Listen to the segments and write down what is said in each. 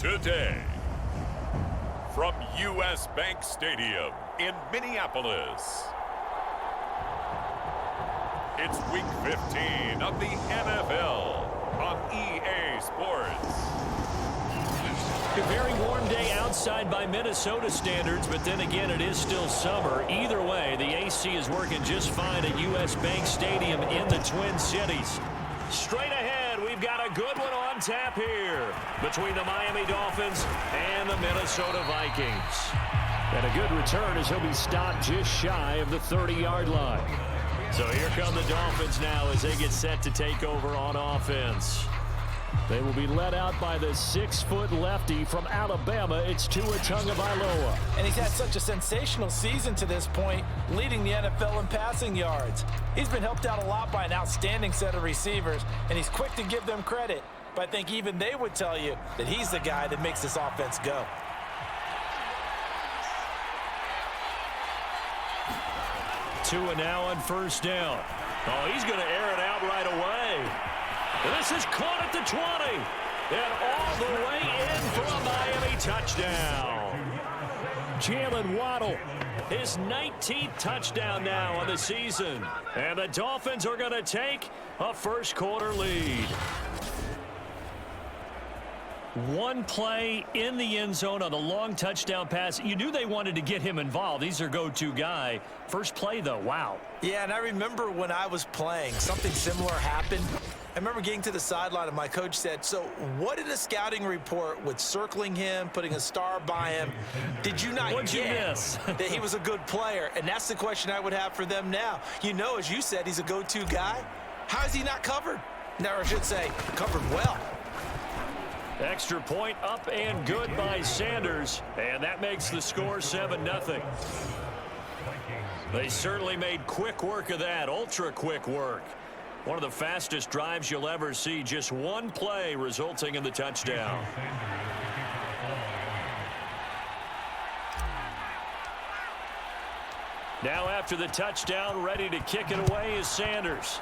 today. From U.S. Bank Stadium in Minneapolis, it's Week 15 of the NFL on EA Sports. A very warm day outside by Minnesota standards, but then again, it is still summer. Either way, the AC is working just fine at U.S. Bank Stadium in the Twin Cities. Straight ahead, we've got a good one on tap here between the Miami Dolphins and the Minnesota Vikings. And a good return as he'll be stopped just shy of the 30-yard line. So here come the Dolphins now as they get set to take over on offense. They will be led out by the 6-foot lefty from Alabama. It's Tua Tagovailoa. And he's had such a sensational season to this point, leading the NFL in passing yards. He's been helped out a lot by an outstanding set of receivers, and he's quick to give them credit. But I think even they would tell you that he's the guy that makes this offense go. Tua now on first down. Oh, he's going to air it out right away. This is caught at the 20. And all the way in for a Miami touchdown. Jalen Waddle, his 19th touchdown now on the season. And the Dolphins are going to take a first quarter lead. One play in the end zone on a long touchdown pass. You knew they wanted to get him involved. He's their go-to guy. First play, though, wow. Yeah, and I remember when I was playing, something similar happened. I remember getting to the sideline and my coach said, so what in a scouting report with circling him, putting a star by him, did you not get that he was a good player? And that's the question I would have for them now. You know, as you said, he's a go-to guy. How is he not covered? Now, I should say, covered well. Extra point up and good by Sanders. And that makes the score 7-0. They certainly made quick work of that, ultra quick work. One of the fastest drives you'll ever see. Just one play resulting in the touchdown. Now after the touchdown, ready to kick it away is Sanders.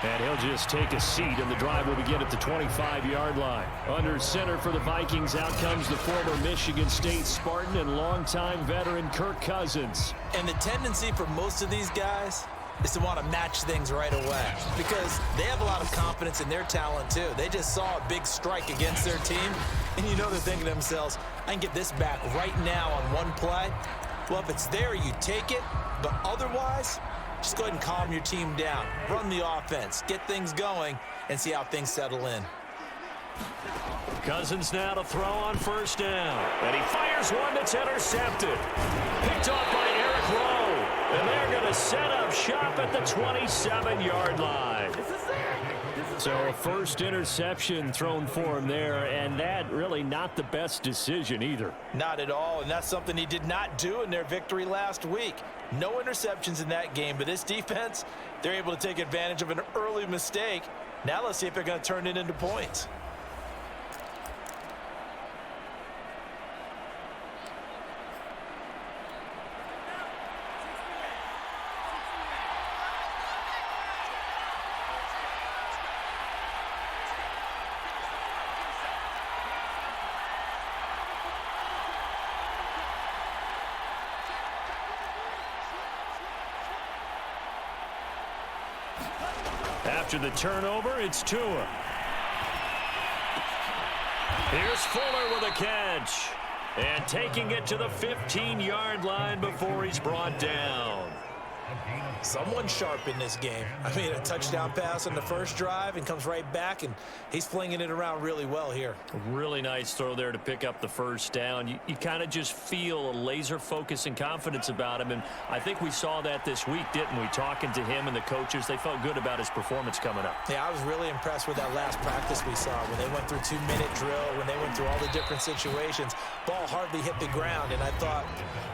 And he'll just take a seat, and the drive will begin at the 25-yard line. Under center for the Vikings, out comes the former Michigan State Spartan and longtime veteran Kirk Cousins. And the tendency for most of these guys is to want to match things right away because they have a lot of confidence in their talent, too. They just saw a big strike against their team, and you know they're thinking to themselves, I can get this back right now on one play. Well, if it's there, you take it, but otherwise, just go ahead and calm your team down. Run the offense. Get things going and see how things settle in. Cousins now to throw on first down. And he fires one that's intercepted. Picked off by Eric Rowe. And they're going to set up shop at the 27-yard line. So a first interception thrown for him there, and that really not the best decision either. Not at all, and that's something he did not do in their victory last week. No interceptions in that game, but this defense, they're able to take advantage of an early mistake. Now let's see if they're going to turn it into points. After the turnover, it's Tua. Here's Fuller with a catch. And taking it to the 15-yard line before he's brought down. Someone sharp in this game. I mean, a touchdown pass on the first drive and comes right back, and he's flinging it around really well here. Really nice throw there to pick up the first down. You kind of just feel a laser focus and confidence about him, and I think we saw that this week, didn't we? Talking to him and the coaches, they felt good about his performance coming up. Yeah, I was really impressed with that last practice we saw when they went through 2-minute drill, when they went through all the different situations. Ball hardly hit the ground, and I thought,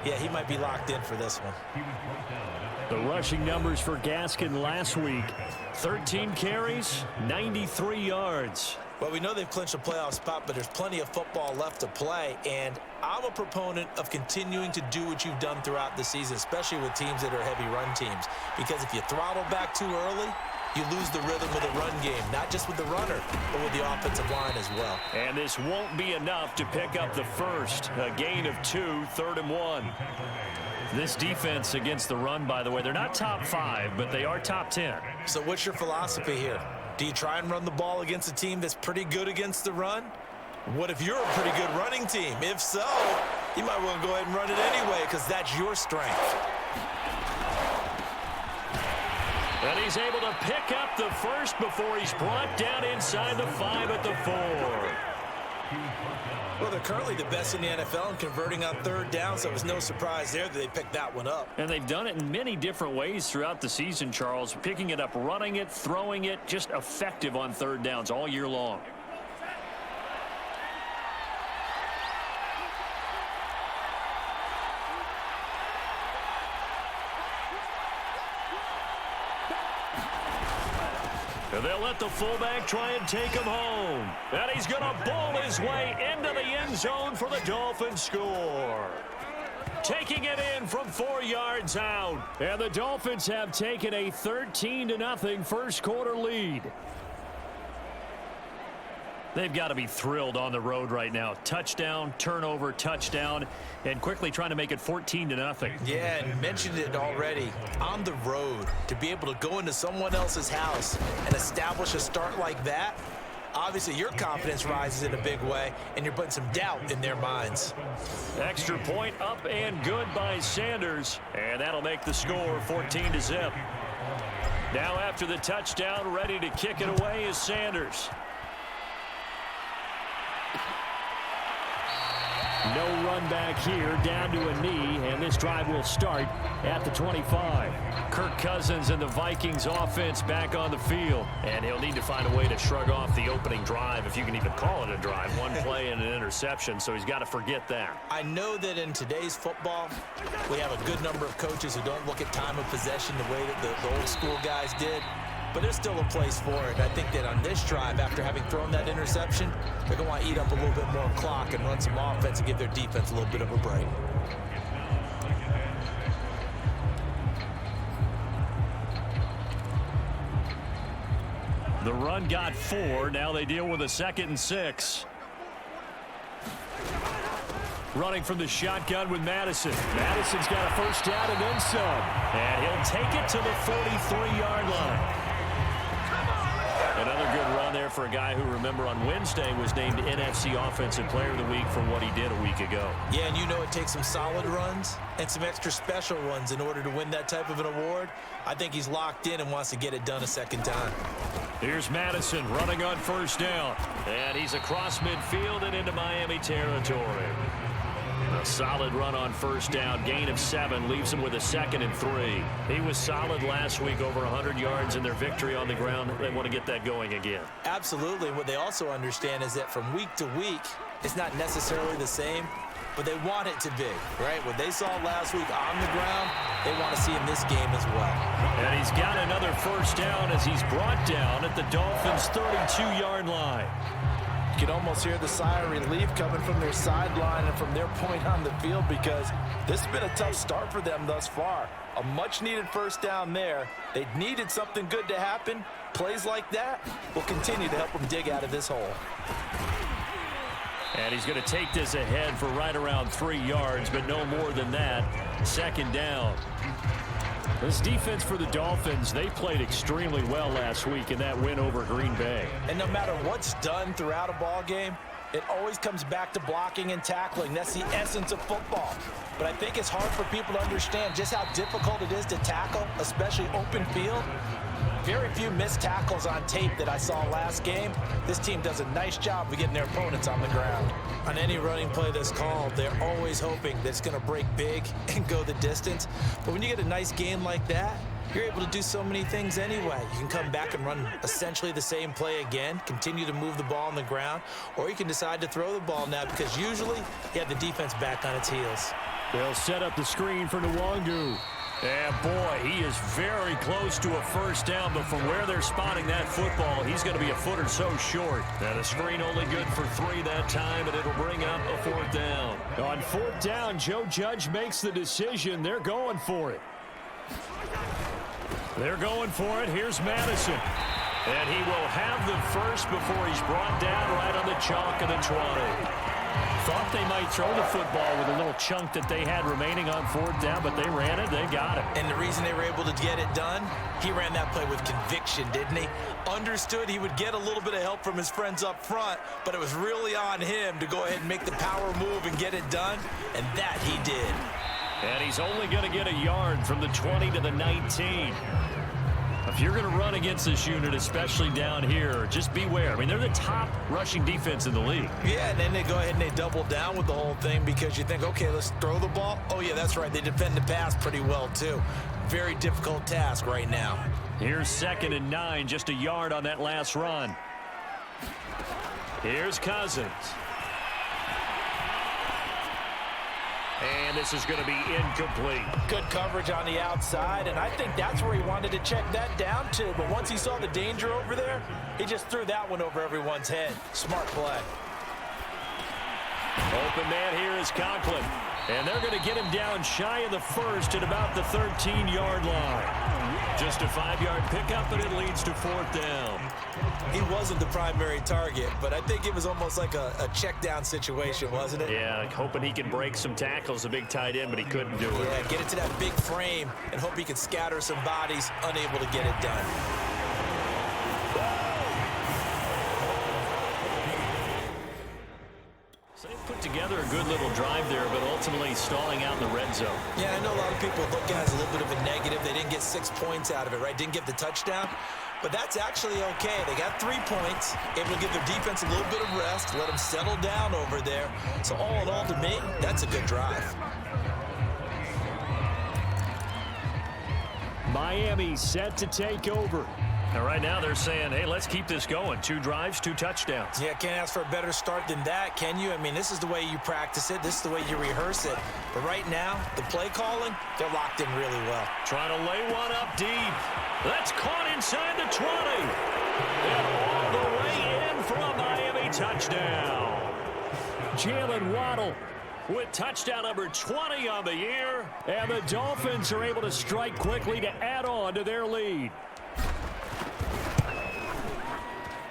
yeah, he might be locked in for this one. The rushing numbers for Gaskin last week, 13 carries, 93 yards. Well, we know they've clinched a playoff spot, but there's plenty of football left to play, and I'm a proponent of continuing to do what you've done throughout the season, especially with teams that are heavy run teams, because if you throttle back too early, you lose the rhythm of the run game, not just with the runner, but with the offensive line as well. And this won't be enough to pick up the first. A gain of 2, 3rd and 1. This defense against the run, by the way, they're not top 5, but they are top 10. So what's your philosophy here? Do you try and run the ball against a team that's pretty good against the run? What if you're a pretty good running team? If so, you might want to go ahead and run it anyway because that's your strength. And he's able to pick up the first before he's brought down inside the 5 at the 4. Well, they're currently the best in the NFL in converting on 3rd down, so it was no surprise there that they picked that one up. And they've done it in many different ways throughout the season, Charles. Picking it up, running it, throwing it, just effective on 3rd downs all year long. And they'll let the fullback try and take him home. And he's going to bowl his way into the end zone for the Dolphins score. Taking it in from 4 yards out. And the Dolphins have taken a 13-0 first quarter lead. They've got to be thrilled on the road right now. Touchdown, turnover, touchdown, and quickly trying to make it 14-0. Yeah, and mentioned it already. On the road, to be able to go into someone else's house and establish a start like that, obviously your confidence rises in a big way, and you're putting some doubt in their minds. Extra point up and good by Sanders, and that'll make the score 14-0. Now after the touchdown, ready to kick it away is Sanders. No run back here, down to a knee, and this drive will start at the 25. Kirk Cousins and the Vikings offense back on the field, and he'll need to find a way to shrug off the opening drive, if you can even call it a drive. One play and an interception, so he's got to forget that. I know that in today's football, we have a good number of coaches who don't look at time of possession the way that the old school guys did. But there's still a place for it. I think that on this drive, after having thrown that interception, they're going to want to eat up a little bit more clock and run some offense and give their defense a little bit of a break. The run got 4. Now they deal with a 2nd and 6. Running from the shotgun with Madison. Madison's got a first down and then some. And he'll take it to the 43-yard line. Another good run there for a guy who, remember, on Wednesday was named NFC Offensive Player of the Week for what he did a week ago. Yeah, and you know it takes some solid runs and some extra special ones in order to win that type of an award. I think he's locked in and wants to get it done a second time. Here's Madison running on first down. And he's across midfield and into Miami territory. A solid run on first down. Gain of 7 leaves him with a 2nd and 3. He was solid last week, over 100 yards in their victory on the ground. They want to get that going again. Absolutely. What they also understand is that from week to week, it's not necessarily the same, but they want it to be, right? What they saw last week on the ground, they want to see in this game as well. And he's got another first down as he's brought down at the Dolphins' 32-yard line. You can almost hear the sigh of relief coming from their sideline and from their point on the field, because this has been a tough start for them thus far. A much-needed first down there. They needed something good to happen. Plays like that will continue to help them dig out of this hole. And he's going to take this ahead for right around 3 yards, but no more than that. 2nd down. This defense for the Dolphins, they played extremely well last week in that win over Green Bay. And no matter what's done throughout a ball game, it always comes back to blocking and tackling. That's the essence of football. But I think it's hard for people to understand just how difficult it is to tackle, especially open field. Very few missed tackles on tape that I saw last game. This team does a nice job of getting their opponents on the ground. On any running play that's called, they're always hoping that it's going to break big and go the distance. But when you get a nice game like that, you're able to do so many things anyway. You can come back and run essentially the same play again, continue to move the ball on the ground, or you can decide to throw the ball now because usually you have the defense back on its heels. They'll set up the screen for Nwangu. And boy, he is very close to a first down, but from where they're spotting that football, he's going to be a foot or so short. And the screen only good for 3 that time, and it'll bring up a 4th down. On 4th down, Joe Judge makes the decision. They're going for it. They're going for it. Here's Madison. And he will have the first before he's brought down right on the chalk of the 20. Thought they might throw the football with a little chunk that they had remaining on fourth down, but they ran it. They got it. And the reason they were able to get it done, he ran that play with conviction, didn't he? Understood he would get a little bit of help from his friends up front, but it was really on him to go ahead and make the power move and get it done, and that he did. And he's only going to get a yard from the 20 to the 19. If you're going to run against this unit, especially down here, just beware. I mean, they're the top rushing defense in the league. Yeah, and then they go ahead and they double down with the whole thing because you think, okay, let's throw the ball. Oh, yeah, that's right. They defend the pass pretty well, too. Very difficult task right now. Here's 2nd and 9, just a yard on that last run. Here's Cousins. And this is going to be incomplete. Good coverage on the outside, and I think that's where he wanted to check that down to. But once he saw the danger over there, he just threw that one over everyone's head. Smart play. Open man here is Conklin. And they're going to get him down shy of the first at about the 13-yard line. Just a 5-yard pickup, and it leads to 4th down. He wasn't the primary target, but I think it was almost like a check down situation, wasn't it? Yeah, hoping he could break some tackles, a big tight end, but he couldn't do it. Yeah, get it to that big frame and hope he could scatter some bodies, unable to get it done. So they put together a good little drive there, but ultimately stalling out in the red zone. Yeah, I know a lot of people look at it as a little bit of a negative. They didn't get 6 points out of it, right? Didn't get the touchdown. But that's actually okay. They got 3 points, able to give their defense a little bit of rest, let them settle down over there. So all in all, to me, that's a good drive. Miami set to take over. Now, right now they're saying, hey, let's keep this going. 2 drives, 2 touchdowns. Yeah, can't ask for a better start than that, can you? I mean, this is the way you practice it. This is the way you rehearse it. But right now, the play calling, they're locked in really well. Trying to lay one up deep. That's caught inside the 20. And all the way in for a Miami touchdown. Jalen Waddle with touchdown number 20 on the year. And the Dolphins are able to strike quickly to add on to their lead.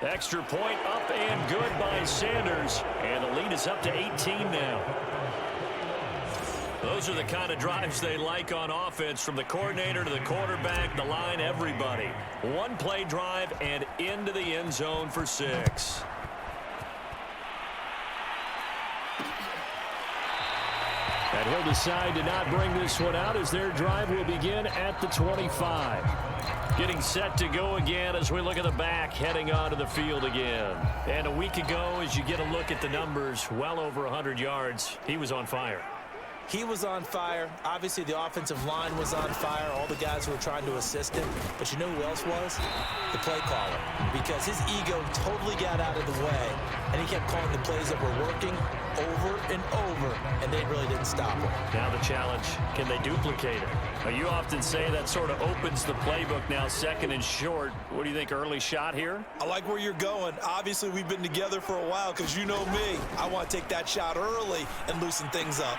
Extra point up and good by Sanders. And the lead is up to 18 now. Those are the kind of drives they like on offense, from the coordinator to the quarterback, the line, everybody. 1-play drive and into the end zone for 6. And he'll decide to not bring this one out as their drive will begin at the 25. Getting set to go again as we look at the back, heading onto the field again. And a week ago, as you get a look at the numbers, well over 100 yards, he was on fire. He was on fire. Obviously, the offensive line was on fire. All the guys who were trying to assist him. But you know who else was? The play caller. Because his ego totally got out of the way. And he kept calling the plays that were working over and over. And they really didn't stop him. Now the challenge, can they duplicate it? Now, you often say that sort of opens the playbook now, 2nd and short. What do you think, early shot here? I like where you're going. Obviously, we've been together for a while because you know me. I want to take that shot early and loosen things up.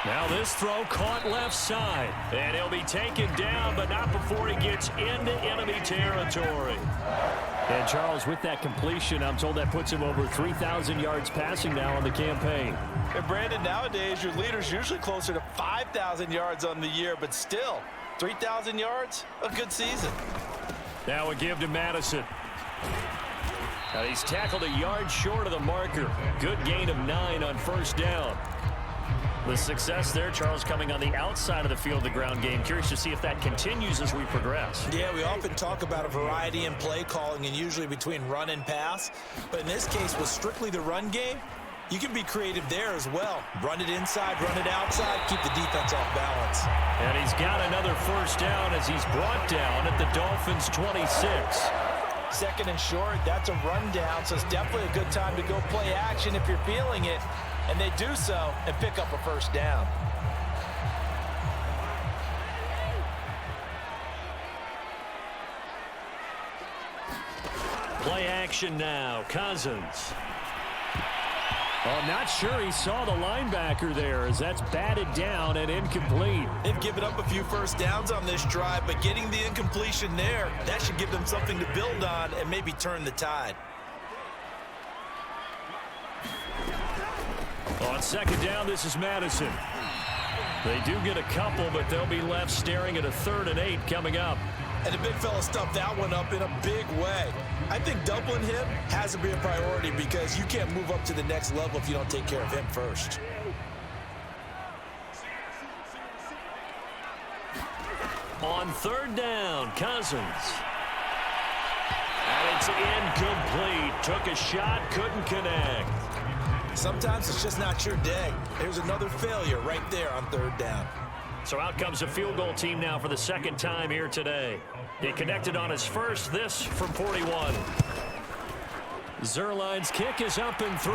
Now this throw caught left side. And he'll be taken down, but not before he gets into enemy territory. And Charles, with that completion, I'm told that puts him over 3,000 yards passing now on the campaign. And Brandon, nowadays your leader's usually closer to 5,000 yards on the year, but still, 3,000 yards, a good season. Now a give to Madison. Now he's tackled a yard short of the marker. Good gain of 9 on 1st down. The success there, Charles, coming on the outside of the field, the ground game. Curious to see if that continues as we progress. Yeah, we often talk about a variety in play calling and usually between run and pass. But in this case, with strictly the run game, you can be creative there as well. Run it inside, run it outside, keep the defense off balance. And he's got another 1st down as he's brought down at the Dolphins' 26. 2nd and short, that's a rundown, so it's definitely a good time to go play action if you're feeling it. And they do so and pick up a 1st down. Play action now. Cousins. Oh, not sure he saw the linebacker there as that's batted down and incomplete. They've given up a few first downs on this drive, but getting the incompletion there, that should give them something to build on and maybe turn the tide. On second down, this is Madison. They do get a couple, but they'll be left staring at a 3rd and 8 coming up. And the big fella stuffed that one up in a big way. I think doubling him has to be a priority because you can't move up to the next level if you don't take care of him first. On 3rd down, Cousins. And it's incomplete. Took a shot, couldn't connect. Sometimes it's just not your day. There's another failure right there on 3rd down. So out comes a field goal team now for the 2nd time here today. He connected on his first, this from 41. Zerline's kick is up and through.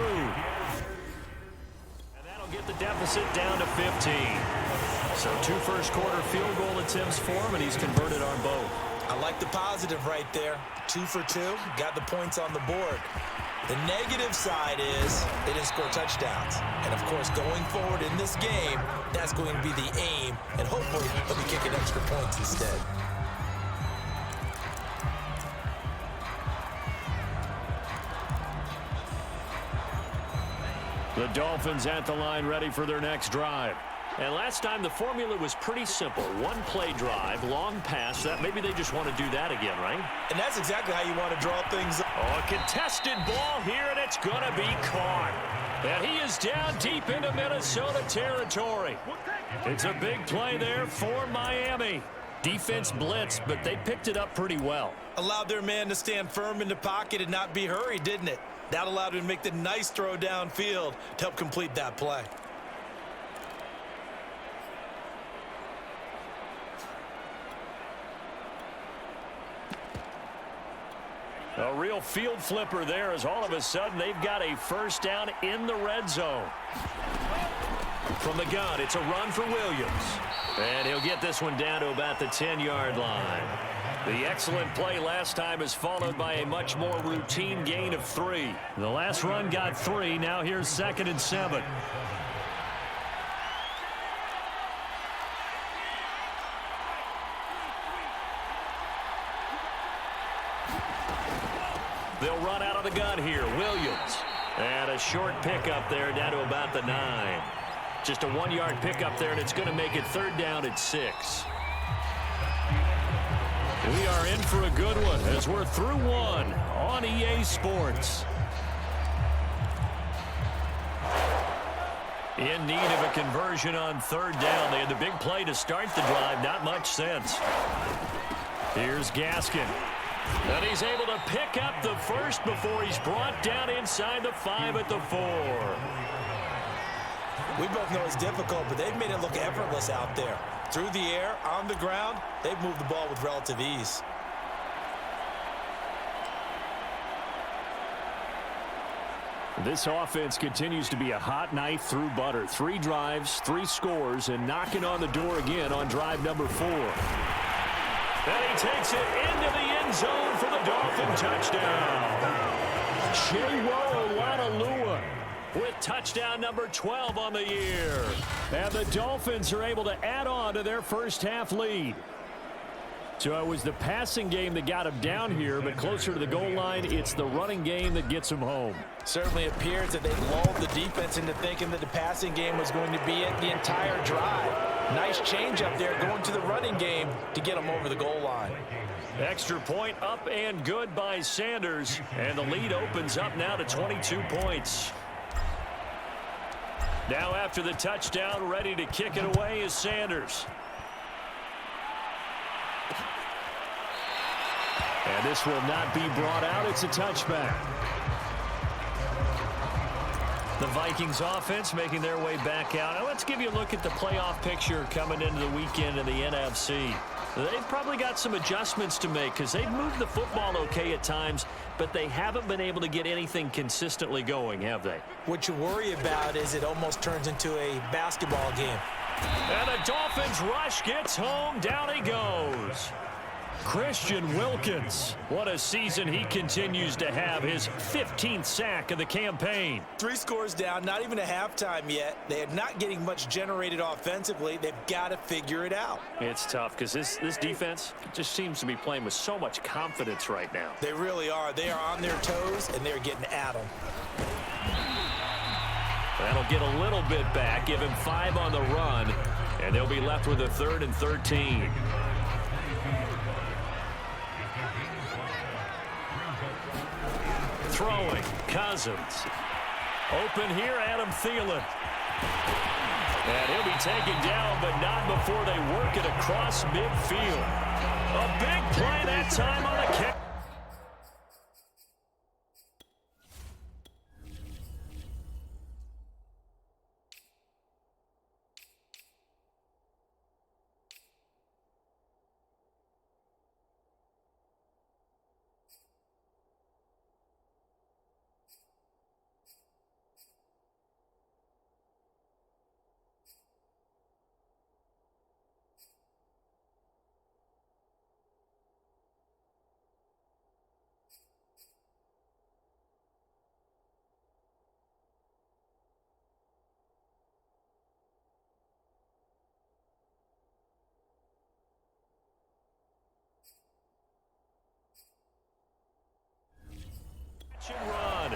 And that'll get the deficit down to 15. So 2 first-quarter field goal attempts for him, and he's converted on both. I like the positive right there. 2 for 2, got the points on the board. The negative side is they didn't score touchdowns. And, of course, going forward in this game, that's going to be the aim, and hopefully he'll be kicking extra points instead. The Dolphins at the line ready for their next drive. And last time the formula was pretty simple. 1 play drive, long pass. That maybe they just want to do that again, right? And that's exactly how you want to draw things up. Oh, a contested ball here, and it's going to be caught. And he is down deep into Minnesota territory. It's a big play there for Miami. Defense blitzed, but they picked it up pretty well. Allowed their man to stand firm in the pocket and not be hurried, didn't it? That allowed him to make the nice throw downfield to help complete that play. A real field flipper there as all of a sudden they've got a first down in the red zone. From the gun, it's a run for Williams. And he'll get this one down to about the 10-yard line. The excellent play last time is followed by a much more routine gain of 3. The last run got 3. Now here's 2nd and 7. They'll run out of the gun here. Williams. And a short pickup there down to about the 9. Just a 1-yard pickup there, and it's going to make it 3rd down at 6. We are in for a good one as we're through 1 on EA Sports. In need of a conversion on 3rd down. They had the big play to start the drive. Not much sense. Here's Gaskin. And he's able to pick up the first before he's brought down inside the 5 at the 4. We both know it's difficult, but they've made it look effortless out there. Through the air, on the ground, they've moved the ball with relative ease. This offense continues to be a hot knife through butter. 3 drives, 3 scores, and knocking on the door again on drive number 4. And he takes it into the end zone for the Dolphin touchdown. Chewo Lanalua with touchdown number 12 on the year. And the Dolphins are able to add on to their first half lead. So it was the passing game that got him down here, but closer to the goal line, it's the running game that gets him home. Certainly appears that they lulled the defense into thinking that the passing game was going to be it the entire drive. Nice change up there going to the running game to get them over the goal line. Extra point up and good by Sanders, and the lead opens up now to 22 points. Now after the touchdown, ready to kick it away is Sanders. And this will not be brought out. It's a touchback. The Vikings offense making their way back out. Now let's give you a look at the playoff picture coming into the weekend in the NFC. They've probably got some adjustments to make because they've moved the football okay at times, but they haven't been able to get anything consistently going, have they? What you worry about is it almost turns into a basketball game. And the Dolphins rush gets home. Down he goes. Christian Wilkins. What a season he continues to have. His 15th sack of the campaign. 3 scores down, not even a halftime yet. They are not getting much generated offensively. They've got to figure it out. It's tough because this defense just seems to be playing with so much confidence right now. They really are. They are on their toes, and they're getting at them. That'll get a little bit back, give him 5 on the run, and they'll be left with a 3rd and 13. Throwing, Cousins. Open here, Adam Thielen. And he'll be taken down, but not before they work it across midfield. A big play that time on the kick. Run.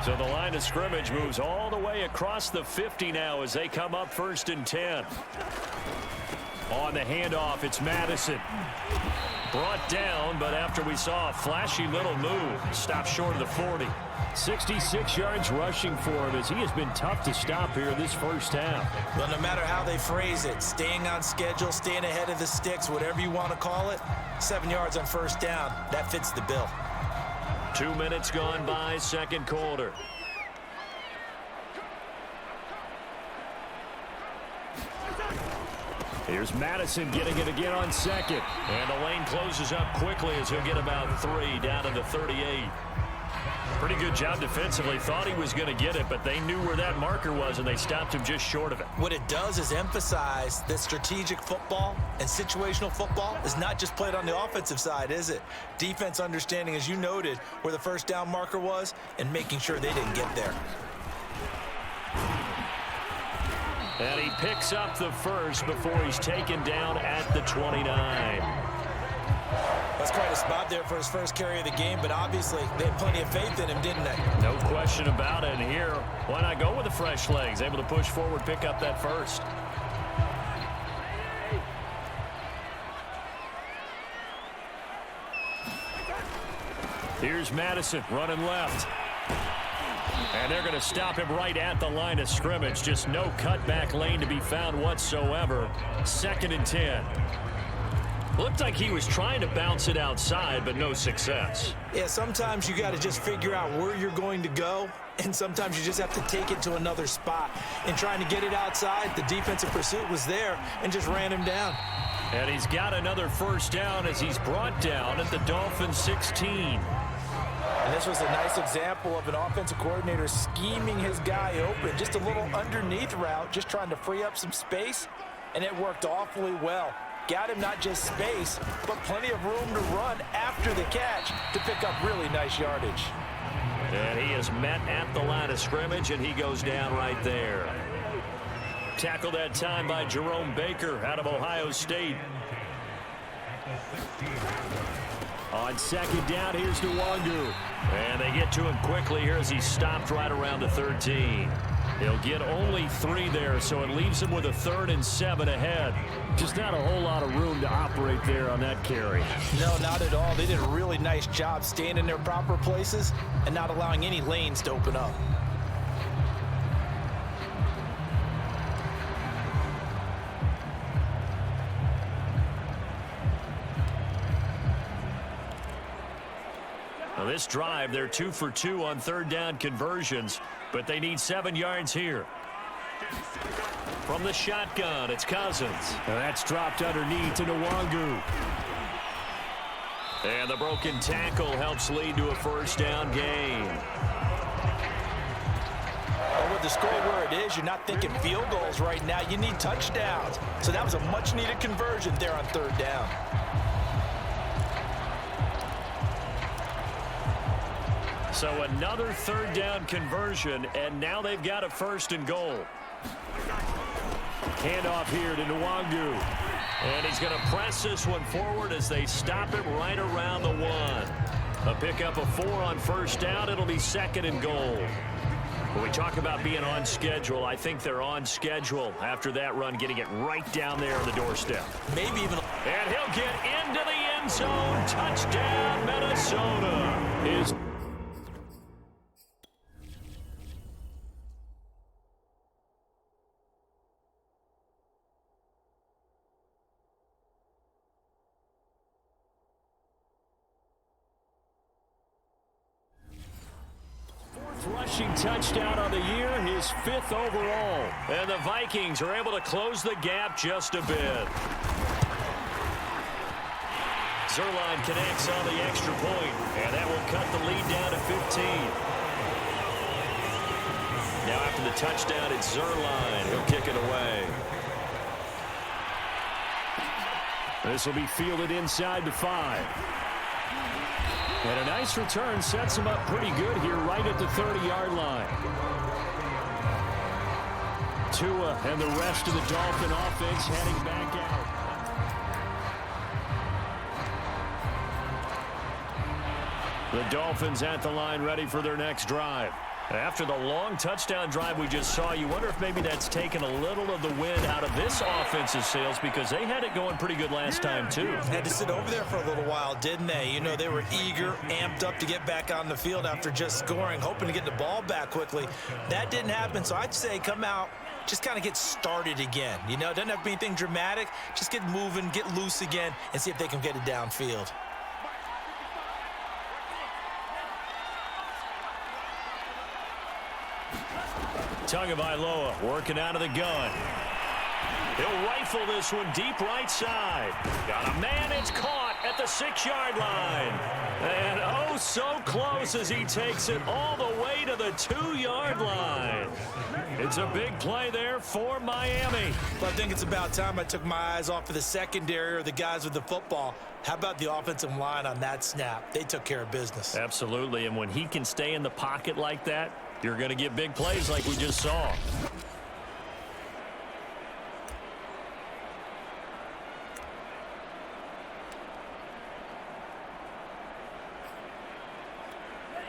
So the line of scrimmage moves all the way across the 50 now as they come up 1st and 10. On the handoff, it's Madison. Brought down, but after we saw a flashy little move, stopped short of the 40. 66 yards rushing for him as he has been tough to stop here this first half. Well, no matter how they phrase it, staying on schedule, staying ahead of the sticks, whatever you want to call it, 7 yards on 1st down, that fits the bill. 2 minutes gone by, 2nd quarter. Here's Madison getting it again on 2nd. And the lane closes up quickly as he'll get about 3 down to the 38. Pretty good job defensively. Thought he was going to get it, but they knew where that marker was, and they stopped him just short of it. What it does is emphasize that strategic football and situational football is not just played on the offensive side, is it? Defense understanding, as you noted, where the 1st down marker was and making sure they didn't get there. And he picks up the 1st before he's taken down at the 29. That's quite a spot there for his first carry of the game, but obviously they had plenty of faith in him, didn't they? No question about it. And here, why not go with the fresh legs? Able to push forward, pick up that 1st. Here's Madison running left. And they're going to stop him right at the line of scrimmage. Just no cutback lane to be found whatsoever. 2nd and 10. Looked like he was trying to bounce it outside, but no success. Yeah, sometimes you got to just figure out where you're going to go, and sometimes you just have to take it to another spot. In trying to get it outside, the defensive pursuit was there and just ran him down. And he's got another 1st down as he's brought down at the Dolphins 16. And this was a nice example of an offensive coordinator scheming his guy open. Just a little underneath route, just trying to free up some space, and it worked awfully well. Got him not just space, but plenty of room to run after the catch to pick up really nice yardage. And he is met at the line of scrimmage, and he goes down right there. Tackled that time by Jerome Baker out of Ohio State. On 2nd down, here's Nwangu. And they get to him quickly here as he's stopped right around the 13. He'll get only 3 there, so it leaves him with a 3rd and 7 ahead. Just not a whole lot of room to operate there on that carry. No, not at all. They did a really nice job staying in their proper places and not allowing any lanes to open up. Now this drive, they're 2 for 2 on 3rd down conversions, but they need 7 yards here. From the shotgun, it's Cousins. And that's dropped underneath to Nwangu. And the broken tackle helps lead to a 1st down gain. the score where it is, you're not thinking field goals right now. You need touchdowns. So that was a much-needed conversion there on third down. So another third down conversion, and now they've got a first and goal. Handoff here to Nwangu. And he's going to press this one forward as they stop him right around the 1. A pickup of 4 on first down. It'll be second and goal. When we talk about being on schedule, I think they're on schedule after that run, getting it right down there on the doorstep. Maybe even... And he'll get into the end zone. Touchdown, Minnesota. Is... rushing touchdown on the year, his 5th overall. And the Vikings are able to close the gap just a bit. Zerline connects on the extra point, and that will cut the lead down to 15. Now after the touchdown, it's Zerline. He'll kick it away. This will be fielded inside the 5. And a nice return sets him up pretty good here right at the 30-yard line. Tua and the rest of the Dolphin offense heading back out. The Dolphins at the line ready for their next drive. After the long touchdown drive we just saw, you wonder if maybe that's taken a little of the wind out of this offensive sails because they had it going pretty good last time too. Had to sit over there for a little while, didn't they? You know, they were eager, amped up to get back on the field after just scoring, hoping to get the ball back quickly. That didn't happen, so I'd say come out, just kind of get started again. You know, it doesn't have to be anything dramatic. Just get moving, get loose again, and see if they can get it downfield. Tagovailoa working out of the gun. He'll rifle this one deep right side. Got a man, it's caught at the 6-yard line. And oh, so close as he takes it all the way to the 2-yard line. It's a big play there for Miami. But I think it's about time I took my eyes off of the secondary or the guys with the football. How about the offensive line on that snap? They took care of business. Absolutely, and when he can stay in the pocket like that, you're going to get big plays like we just saw.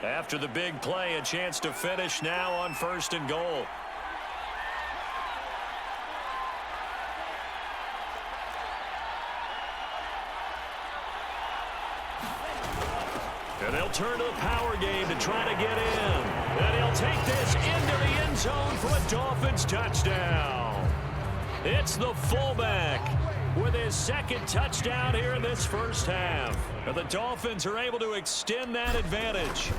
After the big play, a chance to finish now on first and goal. And they'll turn to the power game to try to get in. And he'll take this into the end zone for a Dolphins touchdown. It's the fullback with his second touchdown here in this first half. And the Dolphins are able to extend that advantage.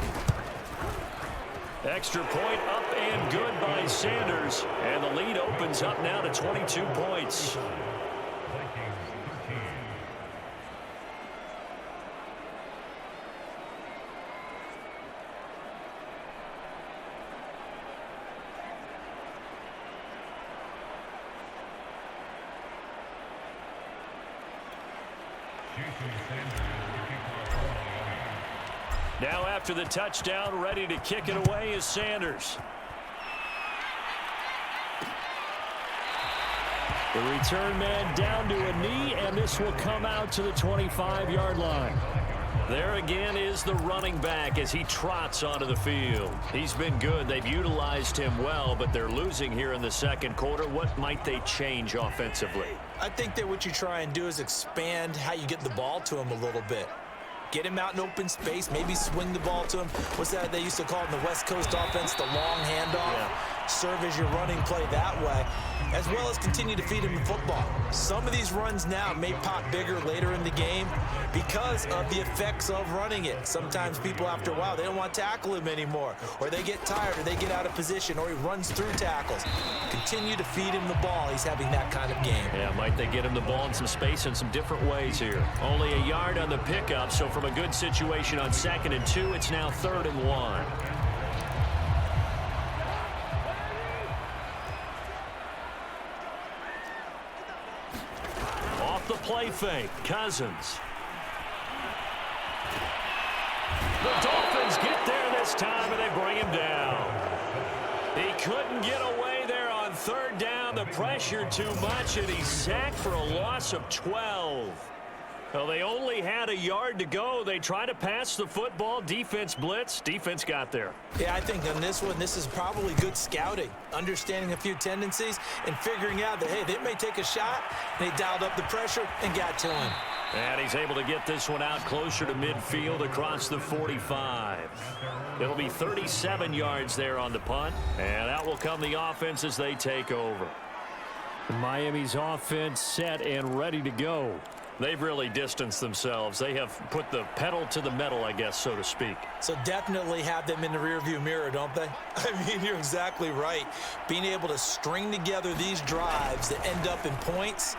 Extra point up and good by Sanders. And the lead opens up now to 22 points. Now after the touchdown, ready to kick it away is Sanders. The return man down to a knee, and this will come out to the 25-yard line. There again is the running back as he trots onto the field. He's been good. They've utilized him well, but they're losing here in the second quarter. What might they change offensively? I think that what you try and do is expand how you get the ball to him a little bit. Get him out in open space, maybe swing the ball to him. What's that they used to call in the West Coast offense, the long handoff? Yeah. Serve as your running play that way, as well as continue to feed him the football. Some of these runs now may pop bigger later in the game because of the effects of running it. Sometimes people, after a while, they don't want to tackle him anymore, or they get tired, or they get out of position, or he runs through tackles. Continue to feed him the ball. He's having that kind of game. Yeah, might they get him the ball in some space in some different ways here. Only a yard on the pickup, so from a good situation on 2nd and 2, it's now 3rd and 1. the play fake. Cousins. The Dolphins get there this time, and they bring him down. He couldn't get away there on third down. The pressure too much, and he's sacked for a loss of 12. Well, they only had a yard to go. They tried to pass the football. Defense blitz. Defense got there. Yeah, I think on this one, this is probably good scouting, understanding a few tendencies, and figuring out that, hey, they may take a shot. They dialed up the pressure and got to him. And he's able to get this one out closer to midfield across the 45. It'll be 37 yards there on the punt. And out will come the offense as they take over. Miami's offense set and ready to go. They've really distanced themselves. They have put the pedal to the metal, I guess, so to speak. So definitely have them in the rearview mirror, don't they? I mean, you're exactly right. Being able to string together these drives that end up in points,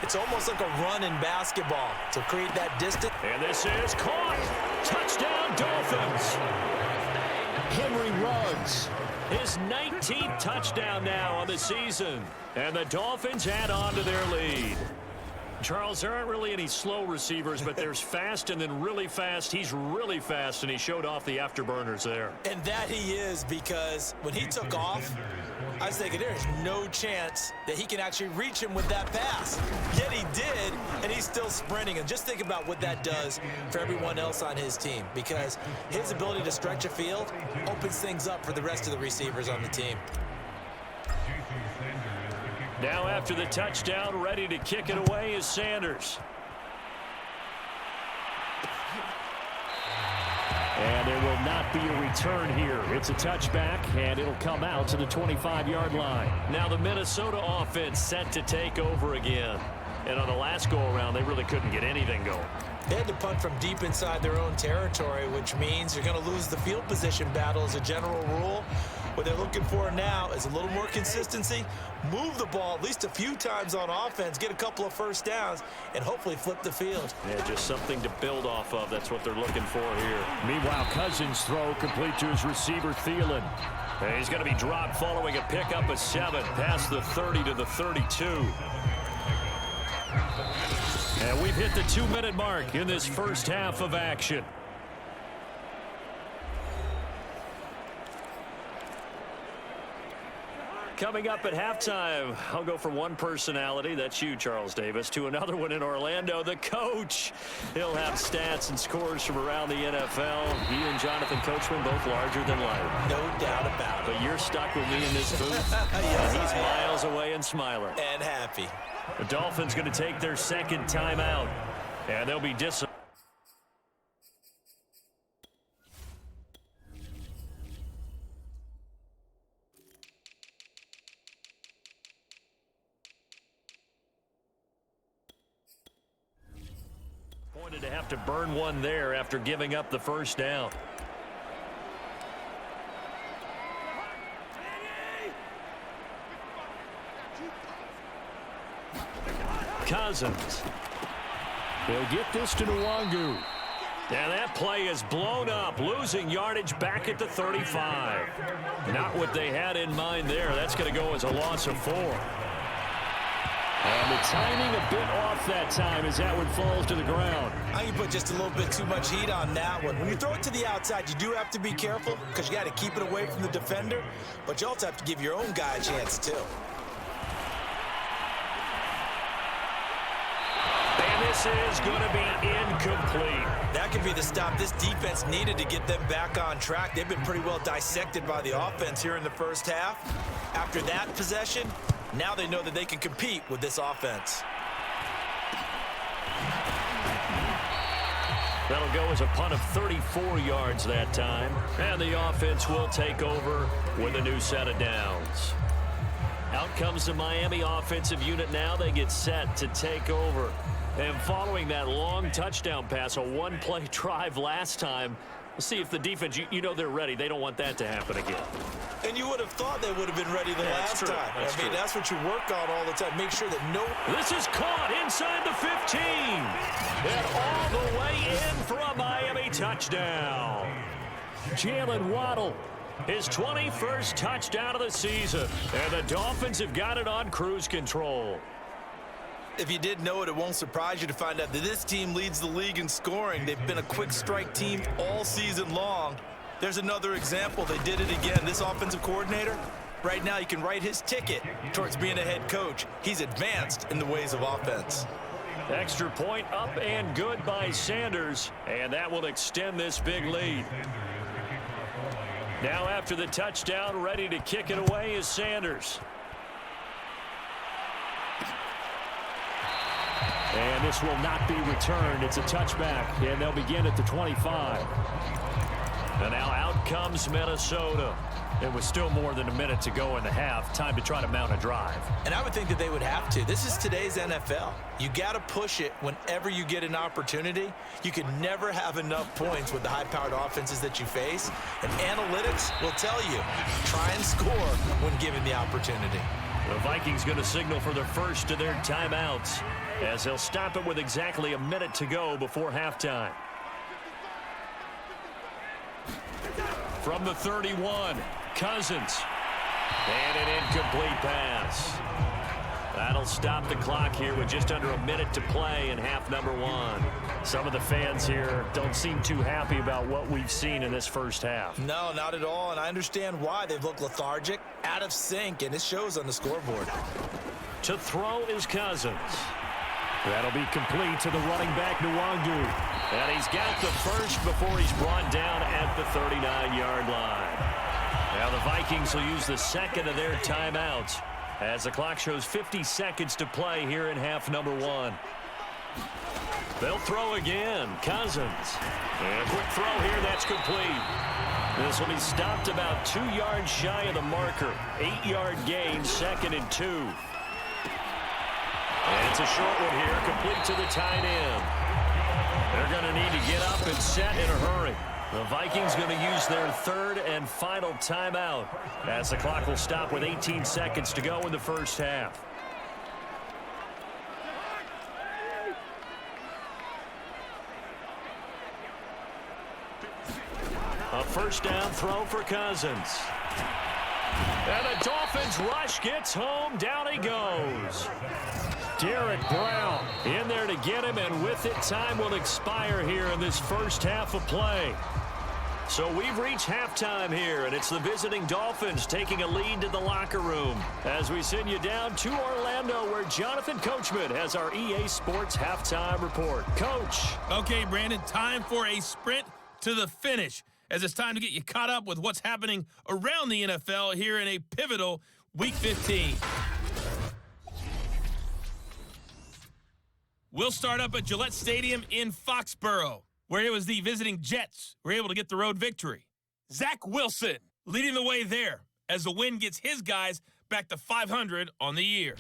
it's almost like a run in basketball to create that distance. And this is caught. Touchdown, Dolphins. Henry Ruggs. His 19th touchdown now on the season. And the Dolphins add on to their lead. Charles, there aren't really any slow receivers, but there's fast and then really fast. He's really fast, and he showed off the afterburners there. And that he is, because when he took off, I was thinking there's no chance that he can actually reach him with that pass. Yet he did, and he's still sprinting. And just think about what that does for everyone else on his team, because his ability to stretch a field opens things up for the rest of the receivers on the team. Now after the touchdown, ready to kick it away is Sanders. And there will not be a return here. It's a touchback, and it'll come out to the 25-yard line. Now the Minnesota offense set to take over again. And on the last go-around, they really couldn't get anything going. They had to punt from deep inside their own territory, which means you're going to lose the field position battle as a general rule. What they're looking for now is a little more consistency, move the ball at least a few times on offense, get a couple of first downs, and hopefully flip the field. Yeah, just something to build off of. That's what they're looking for here. Meanwhile, Cousins' throw complete to his receiver, Thielen. And he's going to be dropped following a pickup of 7 past the 30 to the 32. And we've hit the 2-minute mark in this first half of action. Coming up at halftime, I'll go from one personality, that's you, Charles Davis, to another one in Orlando, the coach. He'll have stats and scores from around the NFL. He and Jonathan Coachman both larger than life. No doubt about it. But you're stuck with me in this booth. Yes, he's miles away and smiling. And happy. The Dolphins going to take their second timeout, and they'll be disappointed. To have to burn one there after giving up the first down. Cousins. He'll get this to Nwangu. And that play is blown up, losing yardage back at the 35. Not what they had in mind there. That's going to go as a loss of 4. And the timing a bit off that time as that one falls to the ground. I think you put just a little bit too much heat on that one. When you throw it to the outside, you do have to be careful because you got to keep it away from the defender, but you also have to give your own guy a chance too. And this is going to be incomplete. That could be the stop this defense needed to get them back on track. They've been pretty well dissected by the offense here in the first half. After that possession, now they know that they can compete with this offense. That'll go as a punt of 34 yards that time. And the offense will take over with a new set of downs. Out comes the Miami offensive unit now. They get set to take over. And following that long touchdown pass, a one-play drive last time, we'll see if the defense, you know they're ready. They don't want that to happen again. And you would have thought they would have been ready the last time. I mean, that's what you work on all the time. Make sure that no... This is caught inside the 15. And all the way in for a Miami touchdown. Jalen Waddle, his 21st touchdown of the season. And the Dolphins have got it on cruise control. If you didn't know it, it won't surprise you to find out that this team leads the league in scoring. They've been a quick strike team all season long. There's another example. They did it again. This offensive coordinator, right now you can write his ticket towards being a head coach. He's advanced in the ways of offense. Extra point up and good by Sanders, and that will extend this big lead. Now after the touchdown, ready to kick it away is Sanders. And this will not be returned. It's a touchback, and they'll begin at the 25. And now out comes Minnesota. It was still more than a minute to go in the half. Time to try to mount a drive. And I would think that they would have to. This is today's NFL. You got to push it whenever you get an opportunity. You can never have enough points with the high-powered offenses that you face. And analytics will tell you, try and score when given the opportunity. The Vikings going to signal for the first of their timeouts, as they'll stop it with exactly a minute to go before halftime. From the 31, Cousins. And an incomplete pass. That'll stop the clock here with just under a minute to play in half number one. Some of the fans here don't seem too happy about what we've seen in this first half. No, not at all, and I understand why. They've looked lethargic, out of sync, and it shows on the scoreboard. To throw is Cousins. That'll be complete to the running back, Nwangu. And he's got the first before he's brought down at the 39-yard line. Now the Vikings will use the second of their timeouts as the clock shows 50 seconds to play here in half number one. They'll throw again. Cousins. And a quick throw here. That's complete. This will be stopped about 2 yards shy of the marker. 8-yard gain, 2nd and 2. And it's a short one here, complete to the tight end. They're going to need to get up and set in a hurry. The Vikings going to use their third and final timeout as the clock will stop with 18 seconds to go in the first half. A first down throw for Cousins. And the Dolphins rush gets home. Down he goes. Derek Brown in there to get him, and with it, time will expire here in this first half of play. So we've reached halftime here, and it's the visiting Dolphins taking a lead to the locker room as we send you down to Orlando, where Jonathan Coachman has our EA Sports halftime report. Coach. Okay, Brandon, time for a sprint to the finish, as it's time to get you caught up with what's happening around the NFL here in a pivotal Week 15. We'll start up at Gillette Stadium in Foxborough, where it was the visiting Jets who were able to get the road victory. Zach Wilson leading the way there as the win gets his guys back to 500 on the year.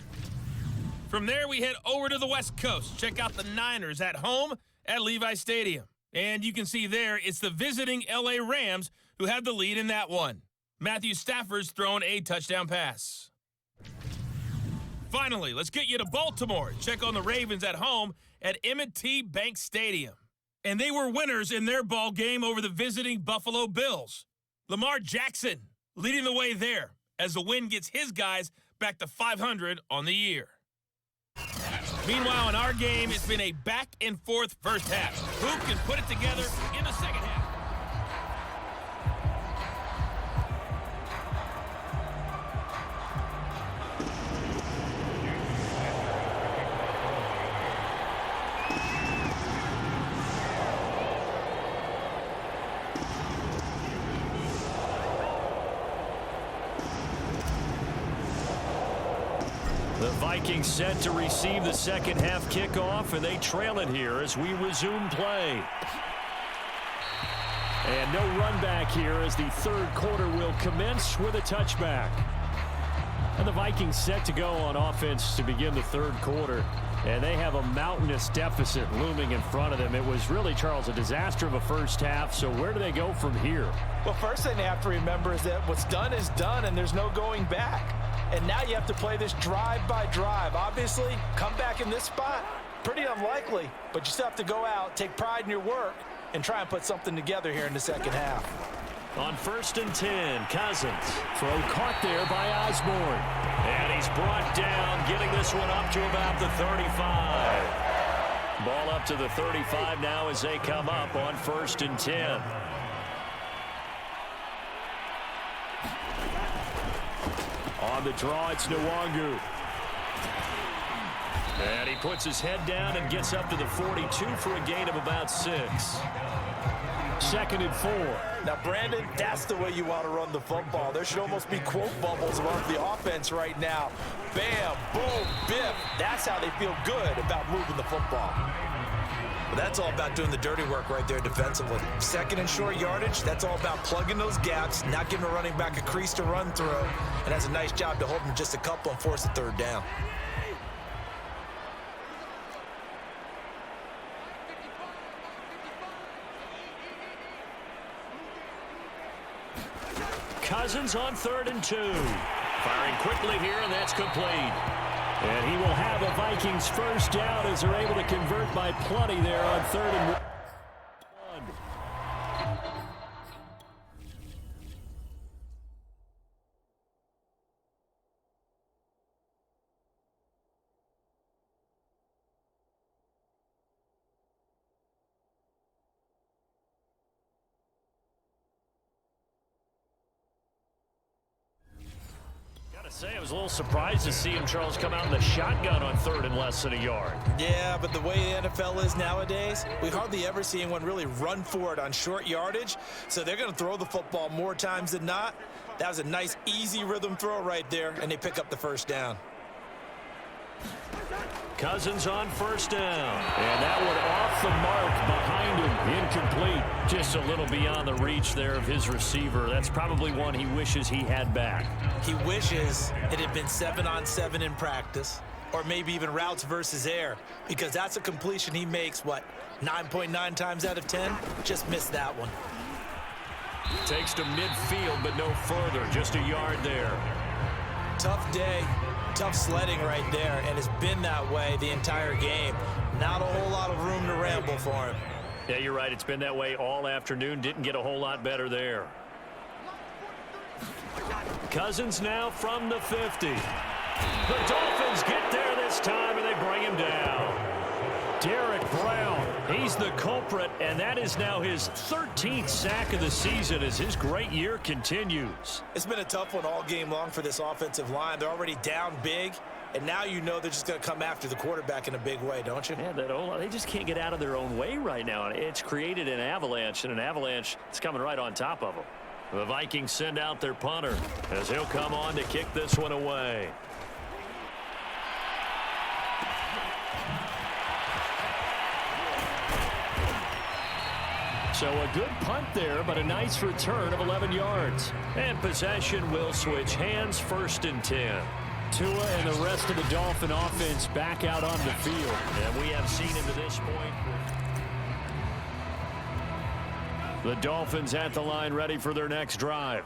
From there, we head over to the West Coast. Check out the Niners at home at Levi Stadium. And you can see there, it's the visiting LA Rams who have the lead in that one. Matthew Stafford's thrown a touchdown pass. Finally, let's get you to Baltimore. Check on the Ravens at home at M&T Bank Stadium. And they were winners in their ball game over the visiting Buffalo Bills. Lamar Jackson leading the way there as the win gets his guys back to 500 on the year. Meanwhile, in our game, it's been a back-and-forth first half. Who can put it together in the second half? The Vikings set to receive the second half kickoff, and they trail it here as we resume play. And no run back here as the third quarter will commence with a touchback. And the Vikings set to go on offense to begin the third quarter. And they have a mountainous deficit looming in front of them. It was really, Charles, a disaster of a first half. So where do they go from here? Well, first thing they have to remember is that what's done is done, and there's no going back. And now you have to play this drive by drive. Obviously, come back in this spot, pretty unlikely, but you still have to go out, take pride in your work, and try and put something together here in the second half. On 1st and 10, Cousins. Throw caught there by Osborne. And he's brought down, getting this one up to about the 35. Ball up to the 35 now as they come up on 1st and 10. On the draw, it's Nwangu. And he puts his head down and gets up to the 42 for a gain of about 6. 2nd and 4. Now, Brandon, that's the way you want to run the football. There should almost be quote bubbles above the offense right now. Bam, boom, biff. That's how they feel good about moving the football. Well, that's all about doing the dirty work right there defensively. 2nd and short yardage, that's all about plugging those gaps, not giving a running back a crease to run through, and that's a nice job to hold him just a couple and force a 3rd down. Cousins on 3rd and 2. Firing quickly here, and that's complete. And he will have a Vikings 1st down as they're able to convert by plenty there on 3rd and 1. Say I was a little surprised to see him, Charles, come out in the shotgun on 3rd and less than a yard. Yeah, but the way the NFL is nowadays, we hardly ever see anyone really run for it on short yardage, so they're going to throw the football more times than not. That was a nice, easy rhythm throw right there, and they pick up the 1st down. Cousins on 1st down. And that one off the mark behind him. Incomplete. Just a little beyond the reach there of his receiver. That's probably one he wishes he had back. He wishes it had been 7-on-7 in practice, or maybe even routes versus air, because that's a completion he makes, 9.9 times out of 10? Just missed that one. Takes to midfield, but no further. Just a yard there. Tough day. Tough sledding right there, and it's been that way the entire game. Not a whole lot of room to ramble for him. Yeah, you're right. It's been that way all afternoon. Didn't get a whole lot better there. Cousins now from the 50. The Dolphins get there this time, and they bring him down. Derek Brown, he's the culprit, and that is now his 13th sack of the season as his great year continues. It's been a tough one all game long for this offensive line. They're already down big, and now you know they're just going to come after the quarterback in a big way, don't you? Yeah, they just can't get out of their own way right now. It's created an avalanche, and an avalanche is coming right on top of them. The Vikings send out their punter as he'll come on to kick this one away. So a good punt there, but a nice return of 11 yards. And possession will switch hands, 1st and 10. Tua and the rest of the Dolphin offense back out on the field. And we have seen him to this point. The Dolphins at the line ready for their next drive.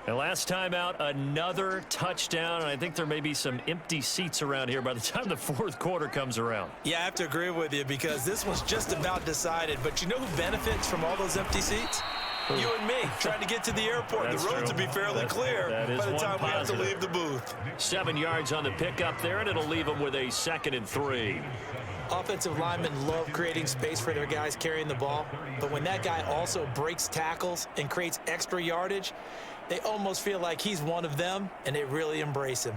And last time out, another touchdown, and I think there may be some empty seats around here by the time the 4th quarter comes around. Yeah, I have to agree with you because this one's just about decided. But you know who benefits from all those empty seats? You and me, trying to get to the airport. That's the roads true. will be fairly clear by the time we have to positive. leave the booth. 7 yards on the pickup there, and it'll leave them with a 2nd and 3. Offensive linemen love creating space for their guys carrying the ball. But when that guy also breaks tackles and creates extra yardage, they almost feel like he's one of them, and they really embrace him.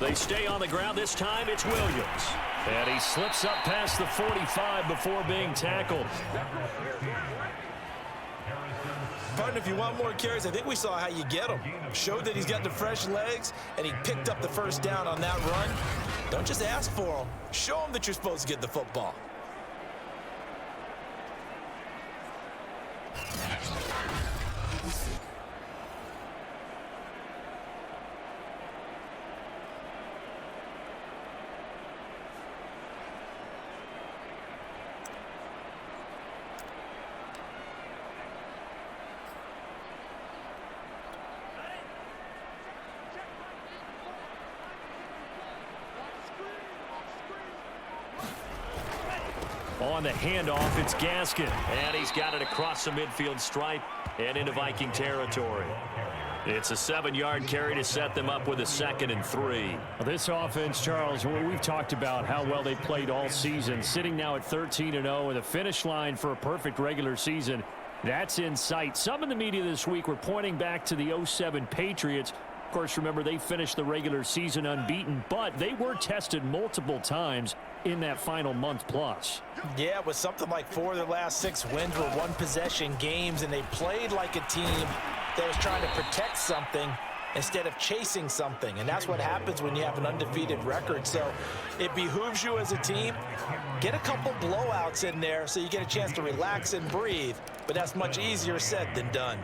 They stay on the ground. This time it's Williams. And he slips up past the 45 before being tackled. Partner, if you want more carries, I think we saw how you get them. Showed that he's got the fresh legs, and he picked up the 1st down on that run. Don't just ask for them. Show them that you're supposed to get the football. On the handoff, it's Gaskin. And he's got it across the midfield stripe and into Viking territory. It's a 7-yard carry to set them up with a 2nd and 3. Well, this offense, Charles, we've talked about how well they played all season, sitting now at 13-0 with a finish line for a perfect regular season. That's in sight. Some in the media this week were pointing back to the 07 Patriots. Of course, remember, they finished the regular season unbeaten, but they were tested multiple times in that final month plus. Yeah, with something like 4 of their last 6 wins were one-possession games, and they played like a team that was trying to protect something instead of chasing something. And that's what happens when you have an undefeated record. So it behooves you as a team, get a couple blowouts in there so you get a chance to relax and breathe. But that's much easier said than done.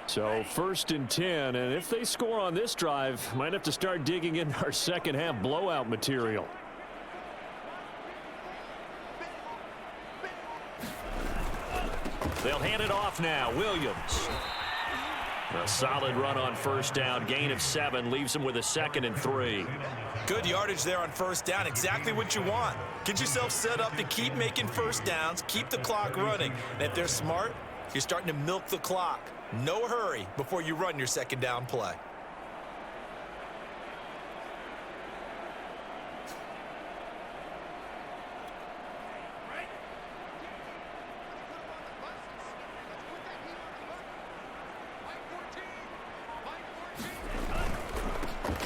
So 1st and 10, and if they score on this drive, might have to start digging in our second half blowout material. They'll hand it off now. Williams. A solid run on 1st down. Gain of 7 leaves them with a 2nd and 3. Good yardage there on 1st down. Exactly what you want. Get yourself set up to keep making 1st downs, keep the clock running. And if they're smart, you're starting to milk the clock. No hurry before you run your 2nd down play.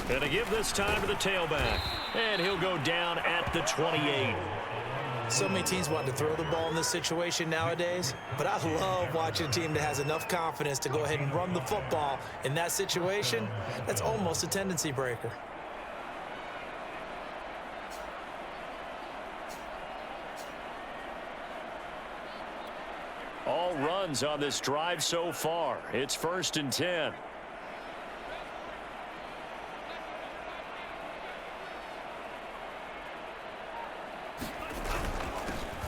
And to give this time to the tailback. And he'll go down at the 28. So many teams want to throw the ball in this situation nowadays, but I love watching a team that has enough confidence to go ahead and run the football in that situation. That's almost a tendency breaker. All runs on this drive so far. It's 1st and 10.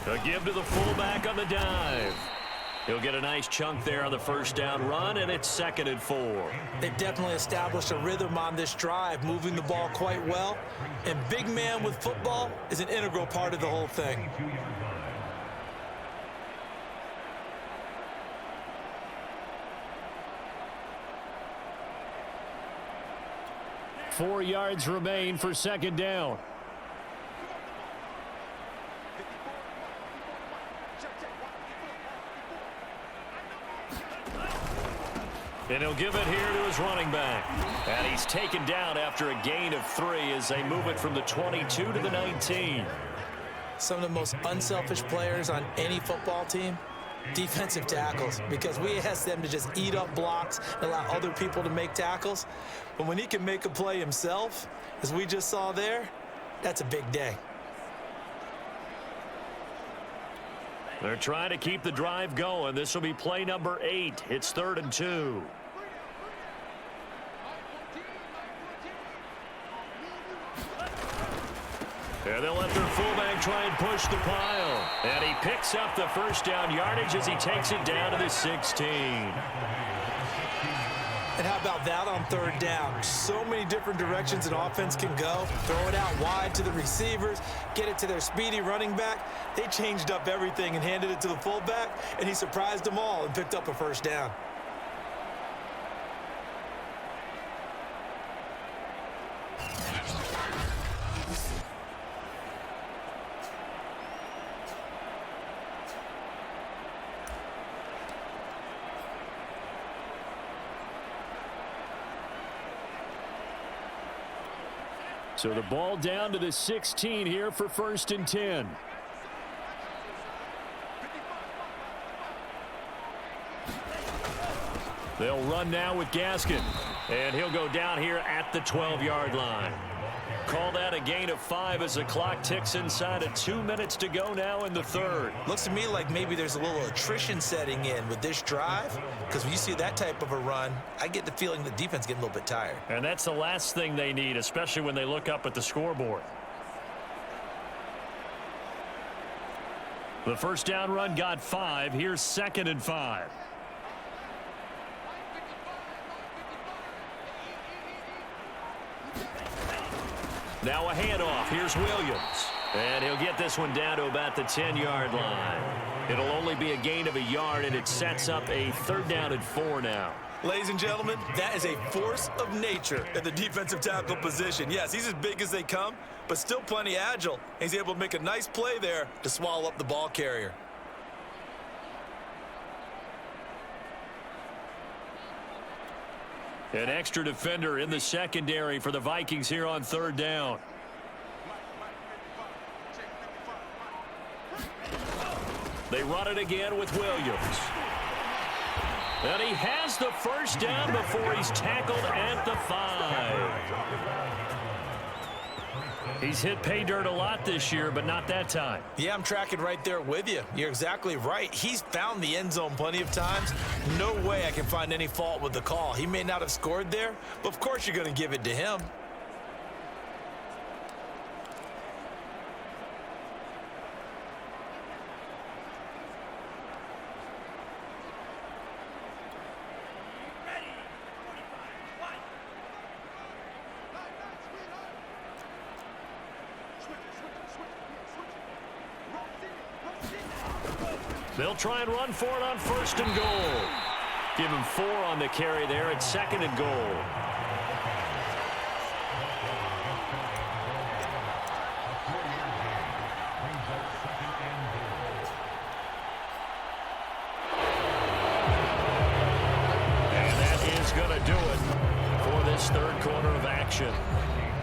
A give to the fullback on the dive. He'll get a nice chunk there on the 1st down run, and it's 2nd and 4. They've definitely established a rhythm on this drive, moving the ball quite well. And big man with football is an integral part of the whole thing. Four yards remain for 2nd down. And he'll give it here to his running back. And he's taken down after a gain of 3 as they move it from the 22 to the 19. Some of the most unselfish players on any football team, defensive tackles, because we ask them to just eat up blocks and allow other people to make tackles. But when he can make a play himself, as we just saw there, that's a big day. They're trying to keep the drive going. This will be play number 8. It's 3rd and 2. And they'll let their fullback try and push the pile. And he picks up the 1st down yardage as he takes it down to the 16. And how about that on 3rd down? So many different directions an offense can go. Throw it out wide to the receivers, get it to their speedy running back. They changed up everything and handed it to the fullback, and he surprised them all and picked up a 1st down. So the ball down to the 16 here for 1st and 10. They'll run now with Gaskin. And he'll go down here at the 12-yard line. Call that a gain of 5 as the clock ticks inside of 2 minutes to go now in the 3rd. Looks to me like maybe there's a little attrition setting in with this drive, because when you see that type of a run, I get the feeling the defense getting a little bit tired. And that's the last thing they need, especially when they look up at the scoreboard. The 1st down run got 5. Here's 2nd and 5. Now a handoff. Here's Williams. And he'll get this one down to about the 10-yard line. It'll only be a gain of a yard, and it sets up a 3rd down and 4 now. Ladies and gentlemen, that is a force of nature at the defensive tackle position. Yes, he's as big as they come, but still plenty agile. He's able to make a nice play there to swallow up the ball carrier. An extra defender in the secondary for the Vikings here on 3rd down. They run it again with Williams. And he has the 1st down before he's tackled at the 5. He's hit pay dirt a lot this year, but not that time. Yeah, I'm tracking right there with you. You're exactly right. He's found the end zone plenty of times. No way I can find any fault with the call. He may not have scored there, but of course you're going to give it to him. They'll try and run for it on 1st and goal. Give him 4 on the carry there at 2nd and goal. And that is going to do it for this 3rd quarter of action.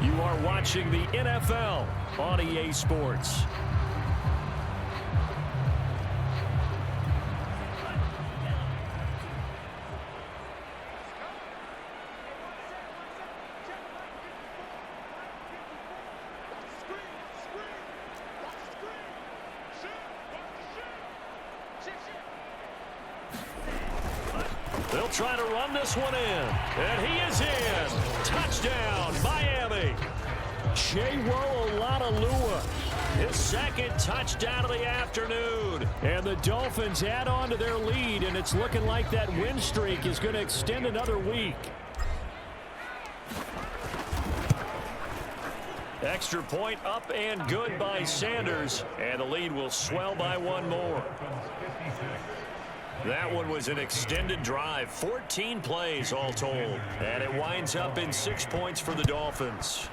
You are watching the NFL on EA Sports. They'll try to run this one in. And he is in. Touchdown, Miami. Chewo Oladolua, his 2nd touchdown of the afternoon. And the Dolphins add on to their lead, and it's looking like that win streak is going to extend another week. Extra point up and good by Sanders, and the lead will swell by 1 more. That one was an extended drive, 14 plays all told, and it winds up in 6 points for the Dolphins.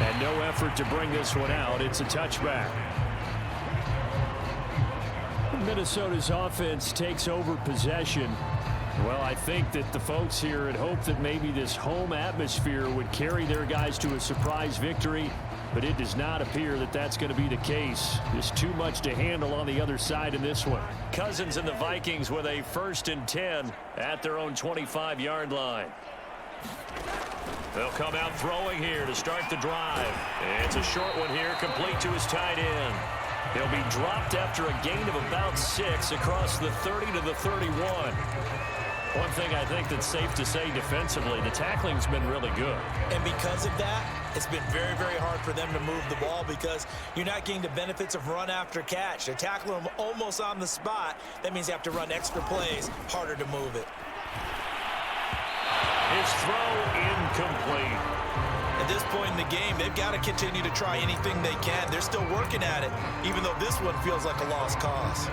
And no effort to bring this one out. It's a touchback. Minnesota's offense takes over possession. Well, I think that the folks here had hoped that maybe this home atmosphere would carry their guys to a surprise victory, but it does not appear that that's going to be the case. There's too much to handle on the other side in this one. Cousins and the Vikings with a 1st and 10 at their own 25-yard line. They'll come out throwing here to start the drive. It's a short one here, complete to his tight end. He'll be dropped after a gain of about 6 across the 30 to the 31. One thing I think that's safe to say defensively, the tackling's been really good. And because of that, it's been very, very hard for them to move the ball because you're not getting the benefits of run after catch. They're tackling them almost on the spot. That means you have to run extra plays, harder to move it. His throw incomplete. At this point in the game, they've got to continue to try anything they can. They're still working at it, even though this one feels like a lost cause.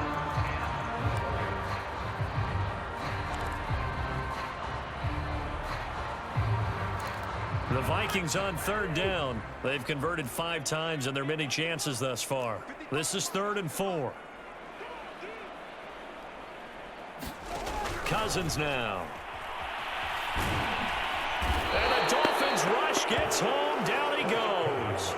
The Vikings on 3rd down. They've converted 5 times in their many chances thus far. This is 3rd and 4. Cousins now. And the Dolphins rush gets home. Down he goes.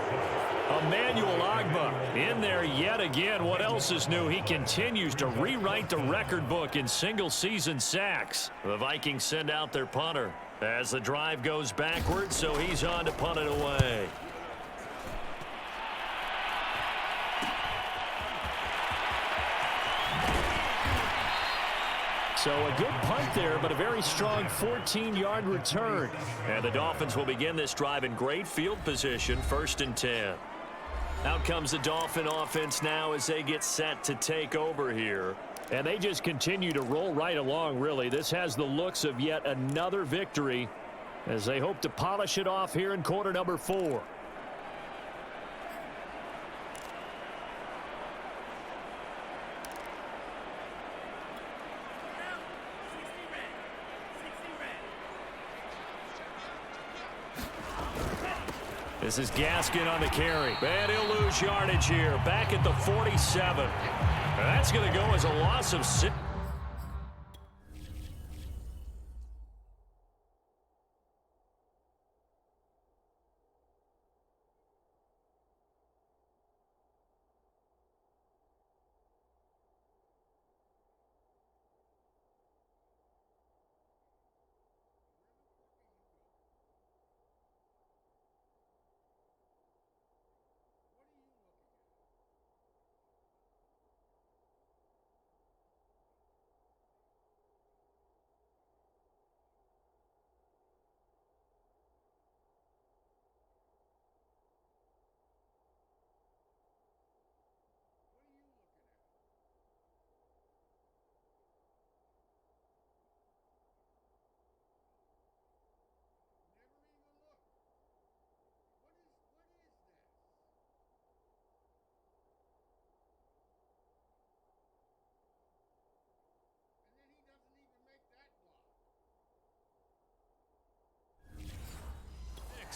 Emmanuel Ogbah in there yet again. What else is new? He continues to rewrite the record book in single-season sacks. The Vikings send out their punter as the drive goes backwards, so he's on to punt it away. So a good punt there, but a very strong 14-yard return. And the Dolphins will begin this drive in great field position, 1st and 10. Out comes the Dolphin offense now as they get set to take over here. And they just continue to roll right along, really. This has the looks of yet another victory as they hope to polish it off here in quarter number 4. This is Gaskin on the carry. And he'll lose yardage here. Back at the 47. That's going to go as a loss of 6.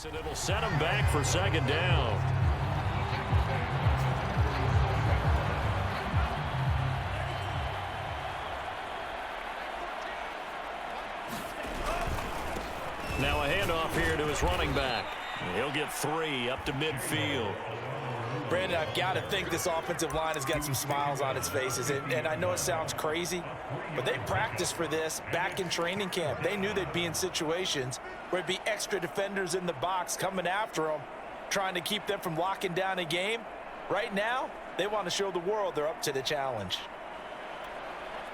And it'll set him back for second down. Now a handoff here to his running back. He'll get 3 up to midfield. Brandon, I've got to think this offensive line has got some smiles on its faces. And I know it sounds crazy, but they practiced for this back in training camp. They knew they'd be in situations where there'd be extra defenders in the box coming after them, trying to keep them from locking down a game. Right now, they want to show the world they're up to the challenge.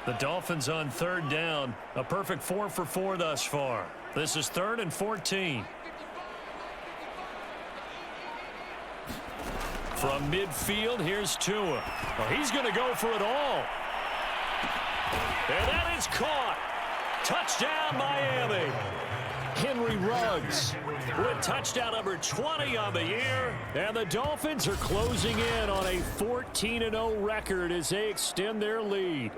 The Dolphins on third down. A perfect 4 for 4 thus far. This is 3rd and 14. From midfield, here's Tua. Well, he's going to go for it all. And that is caught. Touchdown, Miami. Henry Ruggs with touchdown number 20 on the year. And the Dolphins are closing in on a 14-0 record as they extend their lead.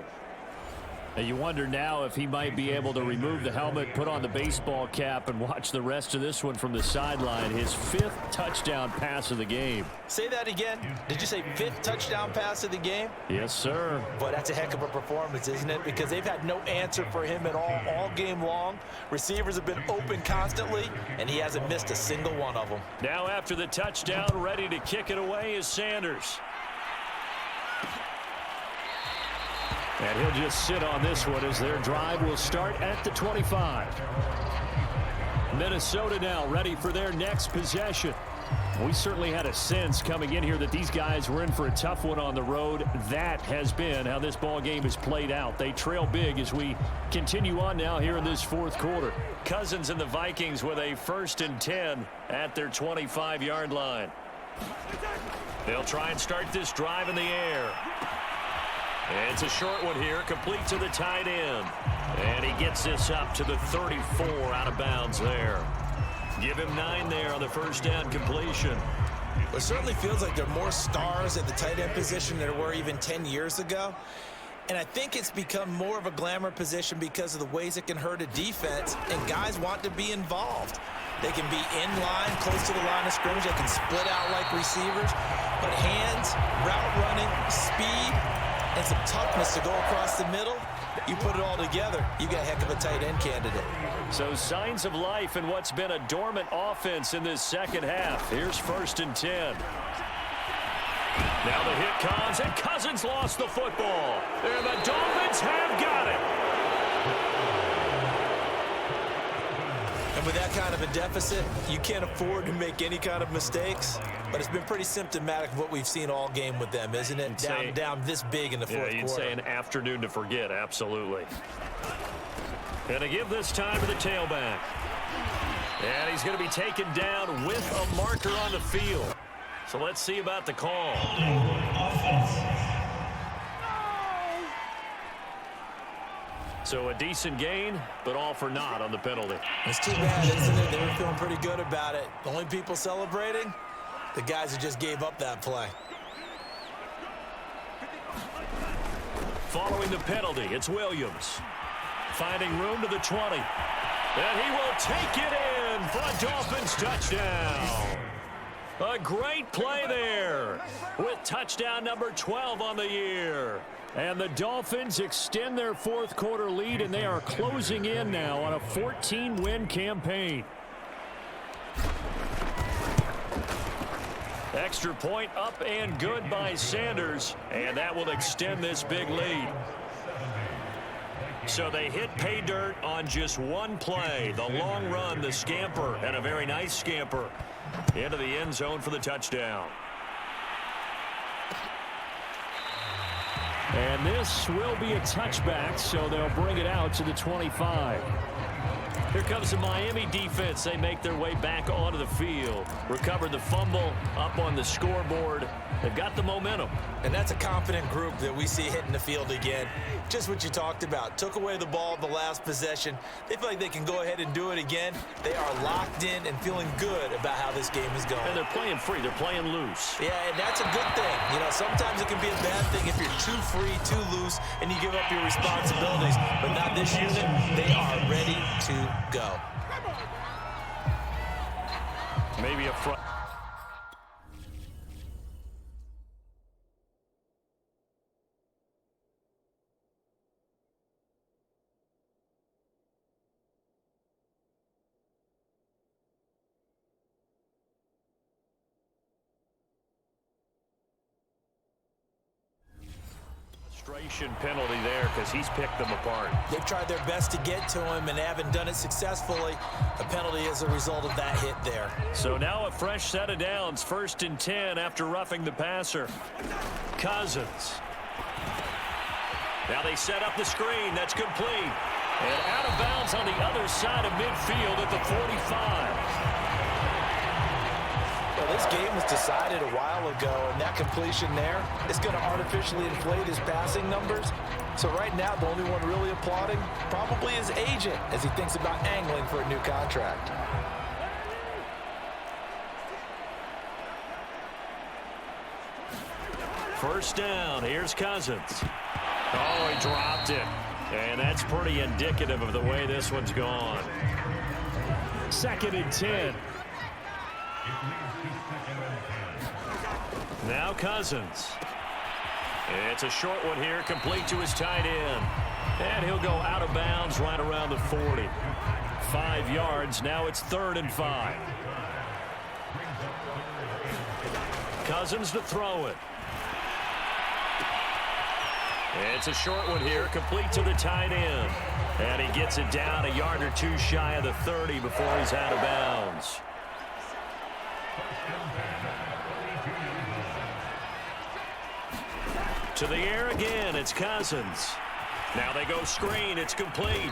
And you wonder now if he might be able to remove the helmet, put on the baseball cap, and watch the rest of this one from the sideline. His 5th touchdown pass of the game. Say that again. Did you say 5th touchdown pass of the game? Yes, sir. Boy, that's a heck of a performance, isn't it? Because they've had no answer for him at all game long. Receivers have been open constantly, and he hasn't missed a single one of them. Now after the touchdown, ready to kick it away is Sanders. And he'll just sit on this one as their drive will start at the 25. Minnesota now ready for their next possession. We certainly had a sense coming in here that these guys were in for a tough one on the road. That has been how this ball game has played out. They trail big as we continue on now here in this 4th quarter. Cousins and the Vikings with a 1st and 10 at their 25-yard line. They'll try and start this drive in the air. It's a short one here, complete to the tight end. And he gets this up to the 34 out of bounds there. Give him 9 there on the first down completion. It certainly feels like there are more stars at the tight end position than there were even 10 years ago. And I think it's become more of a glamour position because of the ways it can hurt a defense, and guys want to be involved. They can be in line, close to the line of scrimmage. They can split out like receivers. But hands, route running, speed, and some toughness to go across the middle, you put it all together, you got a heck of a tight end candidate. So signs of life in what's been a dormant offense in this second half. Here's 1st and 10. Now the hit comes, and Cousins lost the football. And the Dolphins have got it. And with that kind of a deficit, you can't afford to make any kind of mistakes. But it's been pretty symptomatic of what we've seen all game with them, isn't it? Down this big in the 4th quarter. Yeah, you'd say an afternoon to forget, absolutely. And to give this time to the tailback. And he's going to be taken down with a marker on the field. So let's see about the call. So a decent gain, but all for naught on the penalty. It's too bad, isn't it? They were feeling pretty good about it. The only people celebrating, the guys who just gave up that play. Following the penalty, it's Williams. Finding room to the 20. And he will take it in for a Dolphins touchdown. A great play there with touchdown number 12 on the year. And the Dolphins extend their fourth quarter lead, and they are closing in now on a 14-win campaign. Extra point up and good by Sanders, and that will extend this big lead. So they hit pay dirt on just one play. The long run, the scamper, and a very nice scamper into the end zone for the touchdown. And this will be a touchback, so they'll bring it out to the 25. Here comes the Miami defense. They make their way back onto the field. Recovered the fumble, up on the scoreboard. They've got the momentum. And that's a confident group that we see hitting the field again. Just what you talked about. Took away the ball the last possession. They feel like they can go ahead and do it again. They are locked in and feeling good about how this game is going. And they're playing free. They're playing loose. Yeah, and that's a good thing. You know, sometimes it can be a bad thing if you're too free, too loose, and you give up your responsibilities. But not this unit. They are ready to go. Maybe a front. Penalty there because he's picked them apart. They've tried their best to get to him and haven't done it successfully. A penalty as a result of that hit there. So now a fresh set of downs. 1st and 10 after roughing the passer. Cousins. Now they set up the screen. That's complete. And out of bounds on the other side of midfield at the 45. Well, this game was decided a while ago, and that completion there is going to artificially inflate his passing numbers. So right now, the only one really applauding probably his agent as he thinks about angling for a new contract. First down. Here's Cousins. Oh, he dropped it. And that's pretty indicative of the way this one's gone. 2nd and 10. Now Cousins. It's a short one here, complete to his tight end. And he'll go out of bounds right around the 40. 5 yards, now it's 3rd and 5. Cousins to throw it. It's a short one here, complete to the tight end. And he gets it down a yard or two shy of the 30 before he's out of bounds. To the air again, it's Cousins. Now they go screen, it's complete.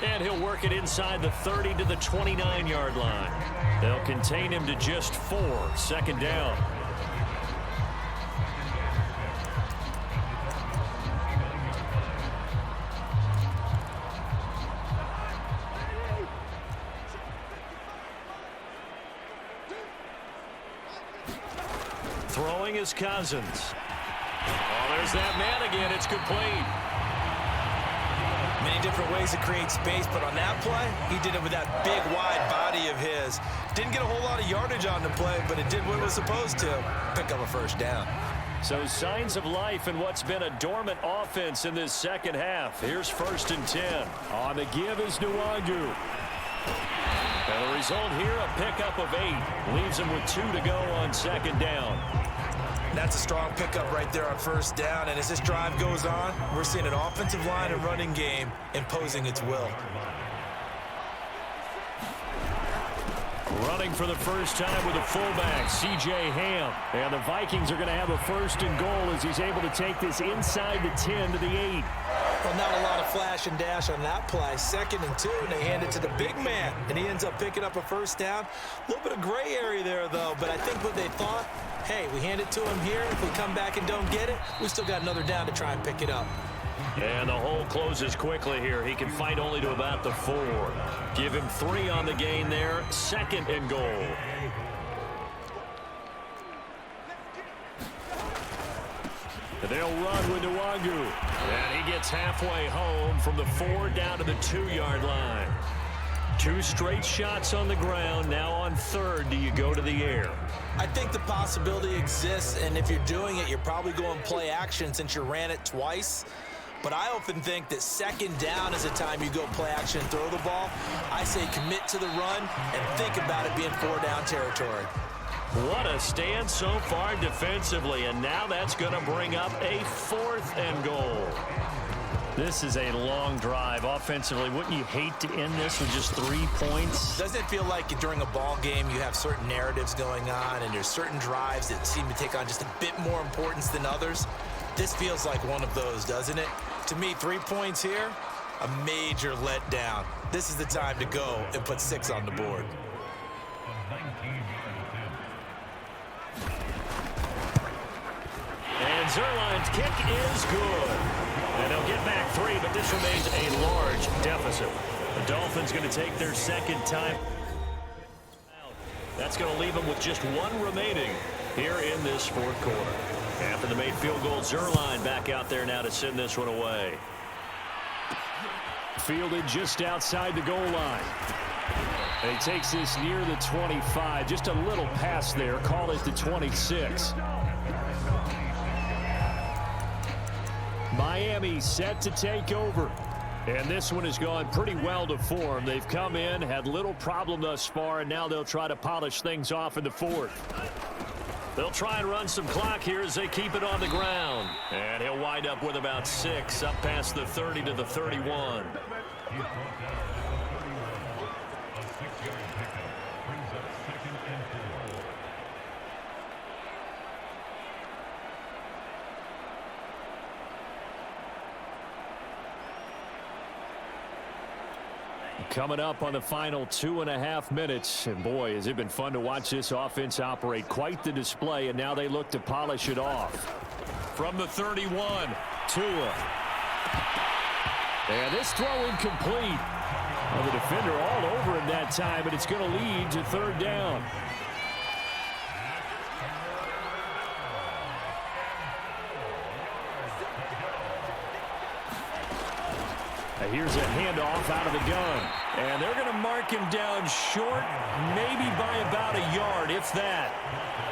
And he'll work it inside the 30 to the 29-yard line. They'll contain him to just 4, 2nd down. Throwing is Cousins. Oh, there's that man again. It's complete. Many different ways to create space, but on that play, he did it with that big, wide body of his. Didn't get a whole lot of yardage on the play, but it did what it was supposed to. Pick up a 1st down. So signs of life in what's been a dormant offense in this second half. Here's 1st and 10. On the give is Nwangu. And the result here, a pickup of 8. Leaves him with 2 to go on 2nd down. That's a strong pickup right there on 1st down. And as this drive goes on, we're seeing an offensive line and running game imposing its will. Running for the first time with a fullback, C.J. Ham. And the Vikings are going to have a 1st and goal as he's able to take this inside the 10 to the 8. Well, not a lot of flash and dash on that play. 2nd and 2, and they hand it to the big man. And he ends up picking up a 1st down. A little bit of gray area there, though. But I think what they thought, hey, we hand it to him here. If we come back and don't get it, we still got another down to try and pick it up. And the hole closes quickly here. He can fight only to about the 4. Give him 3 on the gain there. 2nd and goal. They'll run with Nwangu. And he gets halfway home from the 4 down to the 2-yard line. 2 straight shots on the ground. Now on 3rd, do you go to the air? I think the possibility exists, and if you're doing it, you're probably going play action since you ran it twice. But I often think that 2nd down is the time you go play action and throw the ball. I say commit to the run and think about it being 4-down territory. What a stand so far defensively, and now that's going to bring up a 4th and goal. This is a long drive offensively. Wouldn't you hate to end this with just 3 points? Doesn't it feel like during a ball game you have certain narratives going on and there's certain drives that seem to take on just a bit more importance than others? This feels like one of those, doesn't it? To me, 3 points here, a major letdown. This is the time to go and put 6 on the board. And Zerline's kick is good. And they'll get back 3, but this remains a large deficit. The Dolphins going to take their 2nd time. That's going to leave them with just 1 remaining here in this 4th quarter. After the made field goal, Zerline back out there now to send this one away. Fielded just outside the goal line. And he takes this near the 25. Just a little pass there. Call it the 26. Miami set to take over. And this one has gone pretty well to form. They've come in, had little problem thus far, and now they'll try to polish things off in the 4th. They'll try and run some clock here as they keep it on the ground. And he'll wind up with about 6 up past the 30 to the 31. Coming up on the final 2.5 minutes. And boy, has it been fun to watch this offense operate. Quite the display, and now they look to polish it off. From the 31, Tua. And this throw incomplete. Well, the defender all over him that time, but it's going to lead to 3rd down. Here's a handoff out of the gun. And they're going to mark him down short, maybe by about a yard, if that.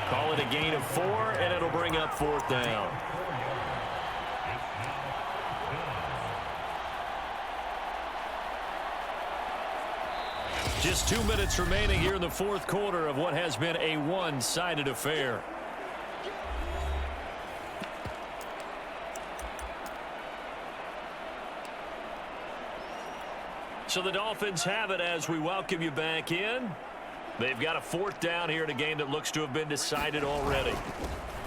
Call it a gain of 4, and it'll bring up 4th down. Just 2 minutes remaining here in the 4th quarter of what has been a one-sided affair. So the Dolphins have it as we welcome you back in. They've got a 4th down here in a game that looks to have been decided already.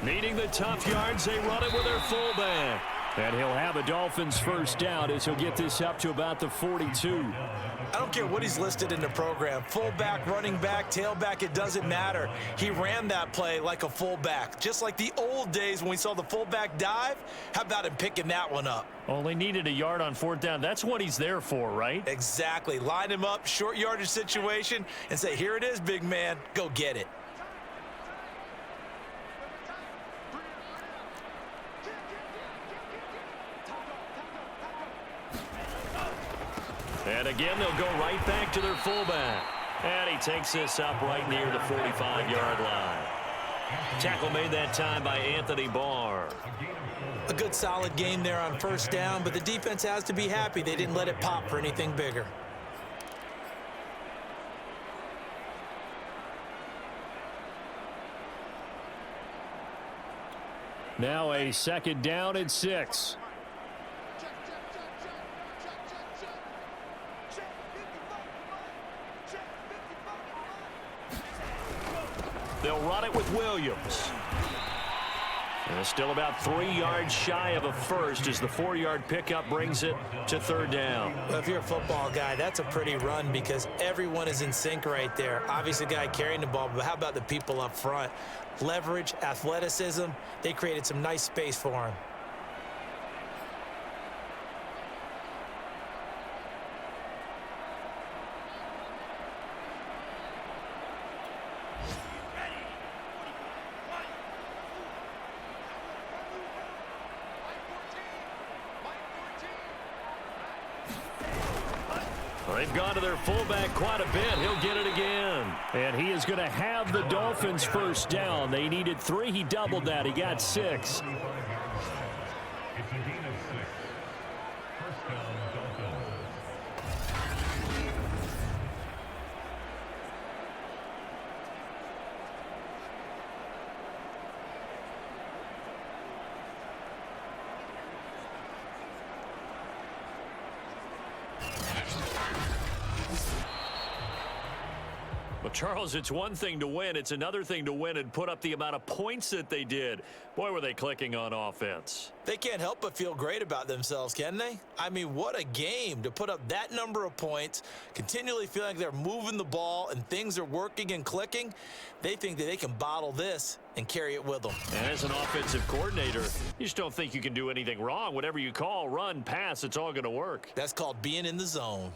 Needing the tough yards, they run it with their fullback. And he'll have a Dolphins 1st down as he'll get this up to about the 42. I don't care what he's listed in the program. Fullback, running back, tailback, it doesn't matter. He ran that play like a fullback. Just like the old days when we saw the fullback dive. How about him picking that one up? Well, they needed a yard on 4th down. That's what he's there for, right? Exactly. Line him up, short yardage situation, and say, here it is, big man. Go get it. And again, they'll go right back to their fullback. And he takes this up right near the 45-yard line. Tackle made that time by Anthony Barr. A good solid game there on 1st down, but the defense has to be happy they didn't let it pop for anything bigger. Now a 2nd down and 6. They'll run it with Williams. And still about 3 yards shy of a first as the 4-yard pickup brings it to 3rd down. Well, if you're a football guy, that's a pretty run because everyone is in sync right there. Obviously, the guy carrying the ball, but how about the people up front? Leverage, athleticism, they created some nice space for him. They've gone to their fullback quite a bit. He'll get it again. And he is going to have the Dolphins first down. They needed 3. He doubled that. He got 6. Well, Charles, it's one thing to win. It's another thing to win and put up the amount of points that they did. Boy, were they clicking on offense. They can't help but feel great about themselves, can they? I mean, what a game to put up that number of points, continually feeling like they're moving the ball and things are working and clicking. They think that they can bottle this and carry it with them. And as an offensive coordinator, you just don't think you can do anything wrong. Whatever you call, run, pass, it's all going to work. That's called being in the zone.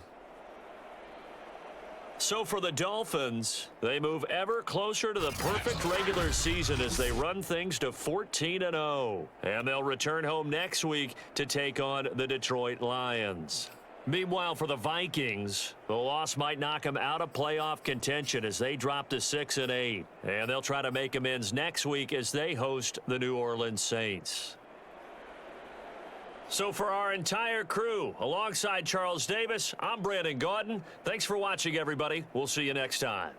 So for the Dolphins, they move ever closer to the perfect regular season as they run things to 14-0. And they'll return home next week to take on the Detroit Lions. Meanwhile, for the Vikings, the loss might knock them out of playoff contention as they drop to 6-8. And they'll try to make amends next week as they host the New Orleans Saints. So for our entire crew, alongside Charles Davis, I'm Brandon Gaudin. Thanks for watching, everybody. We'll see you next time.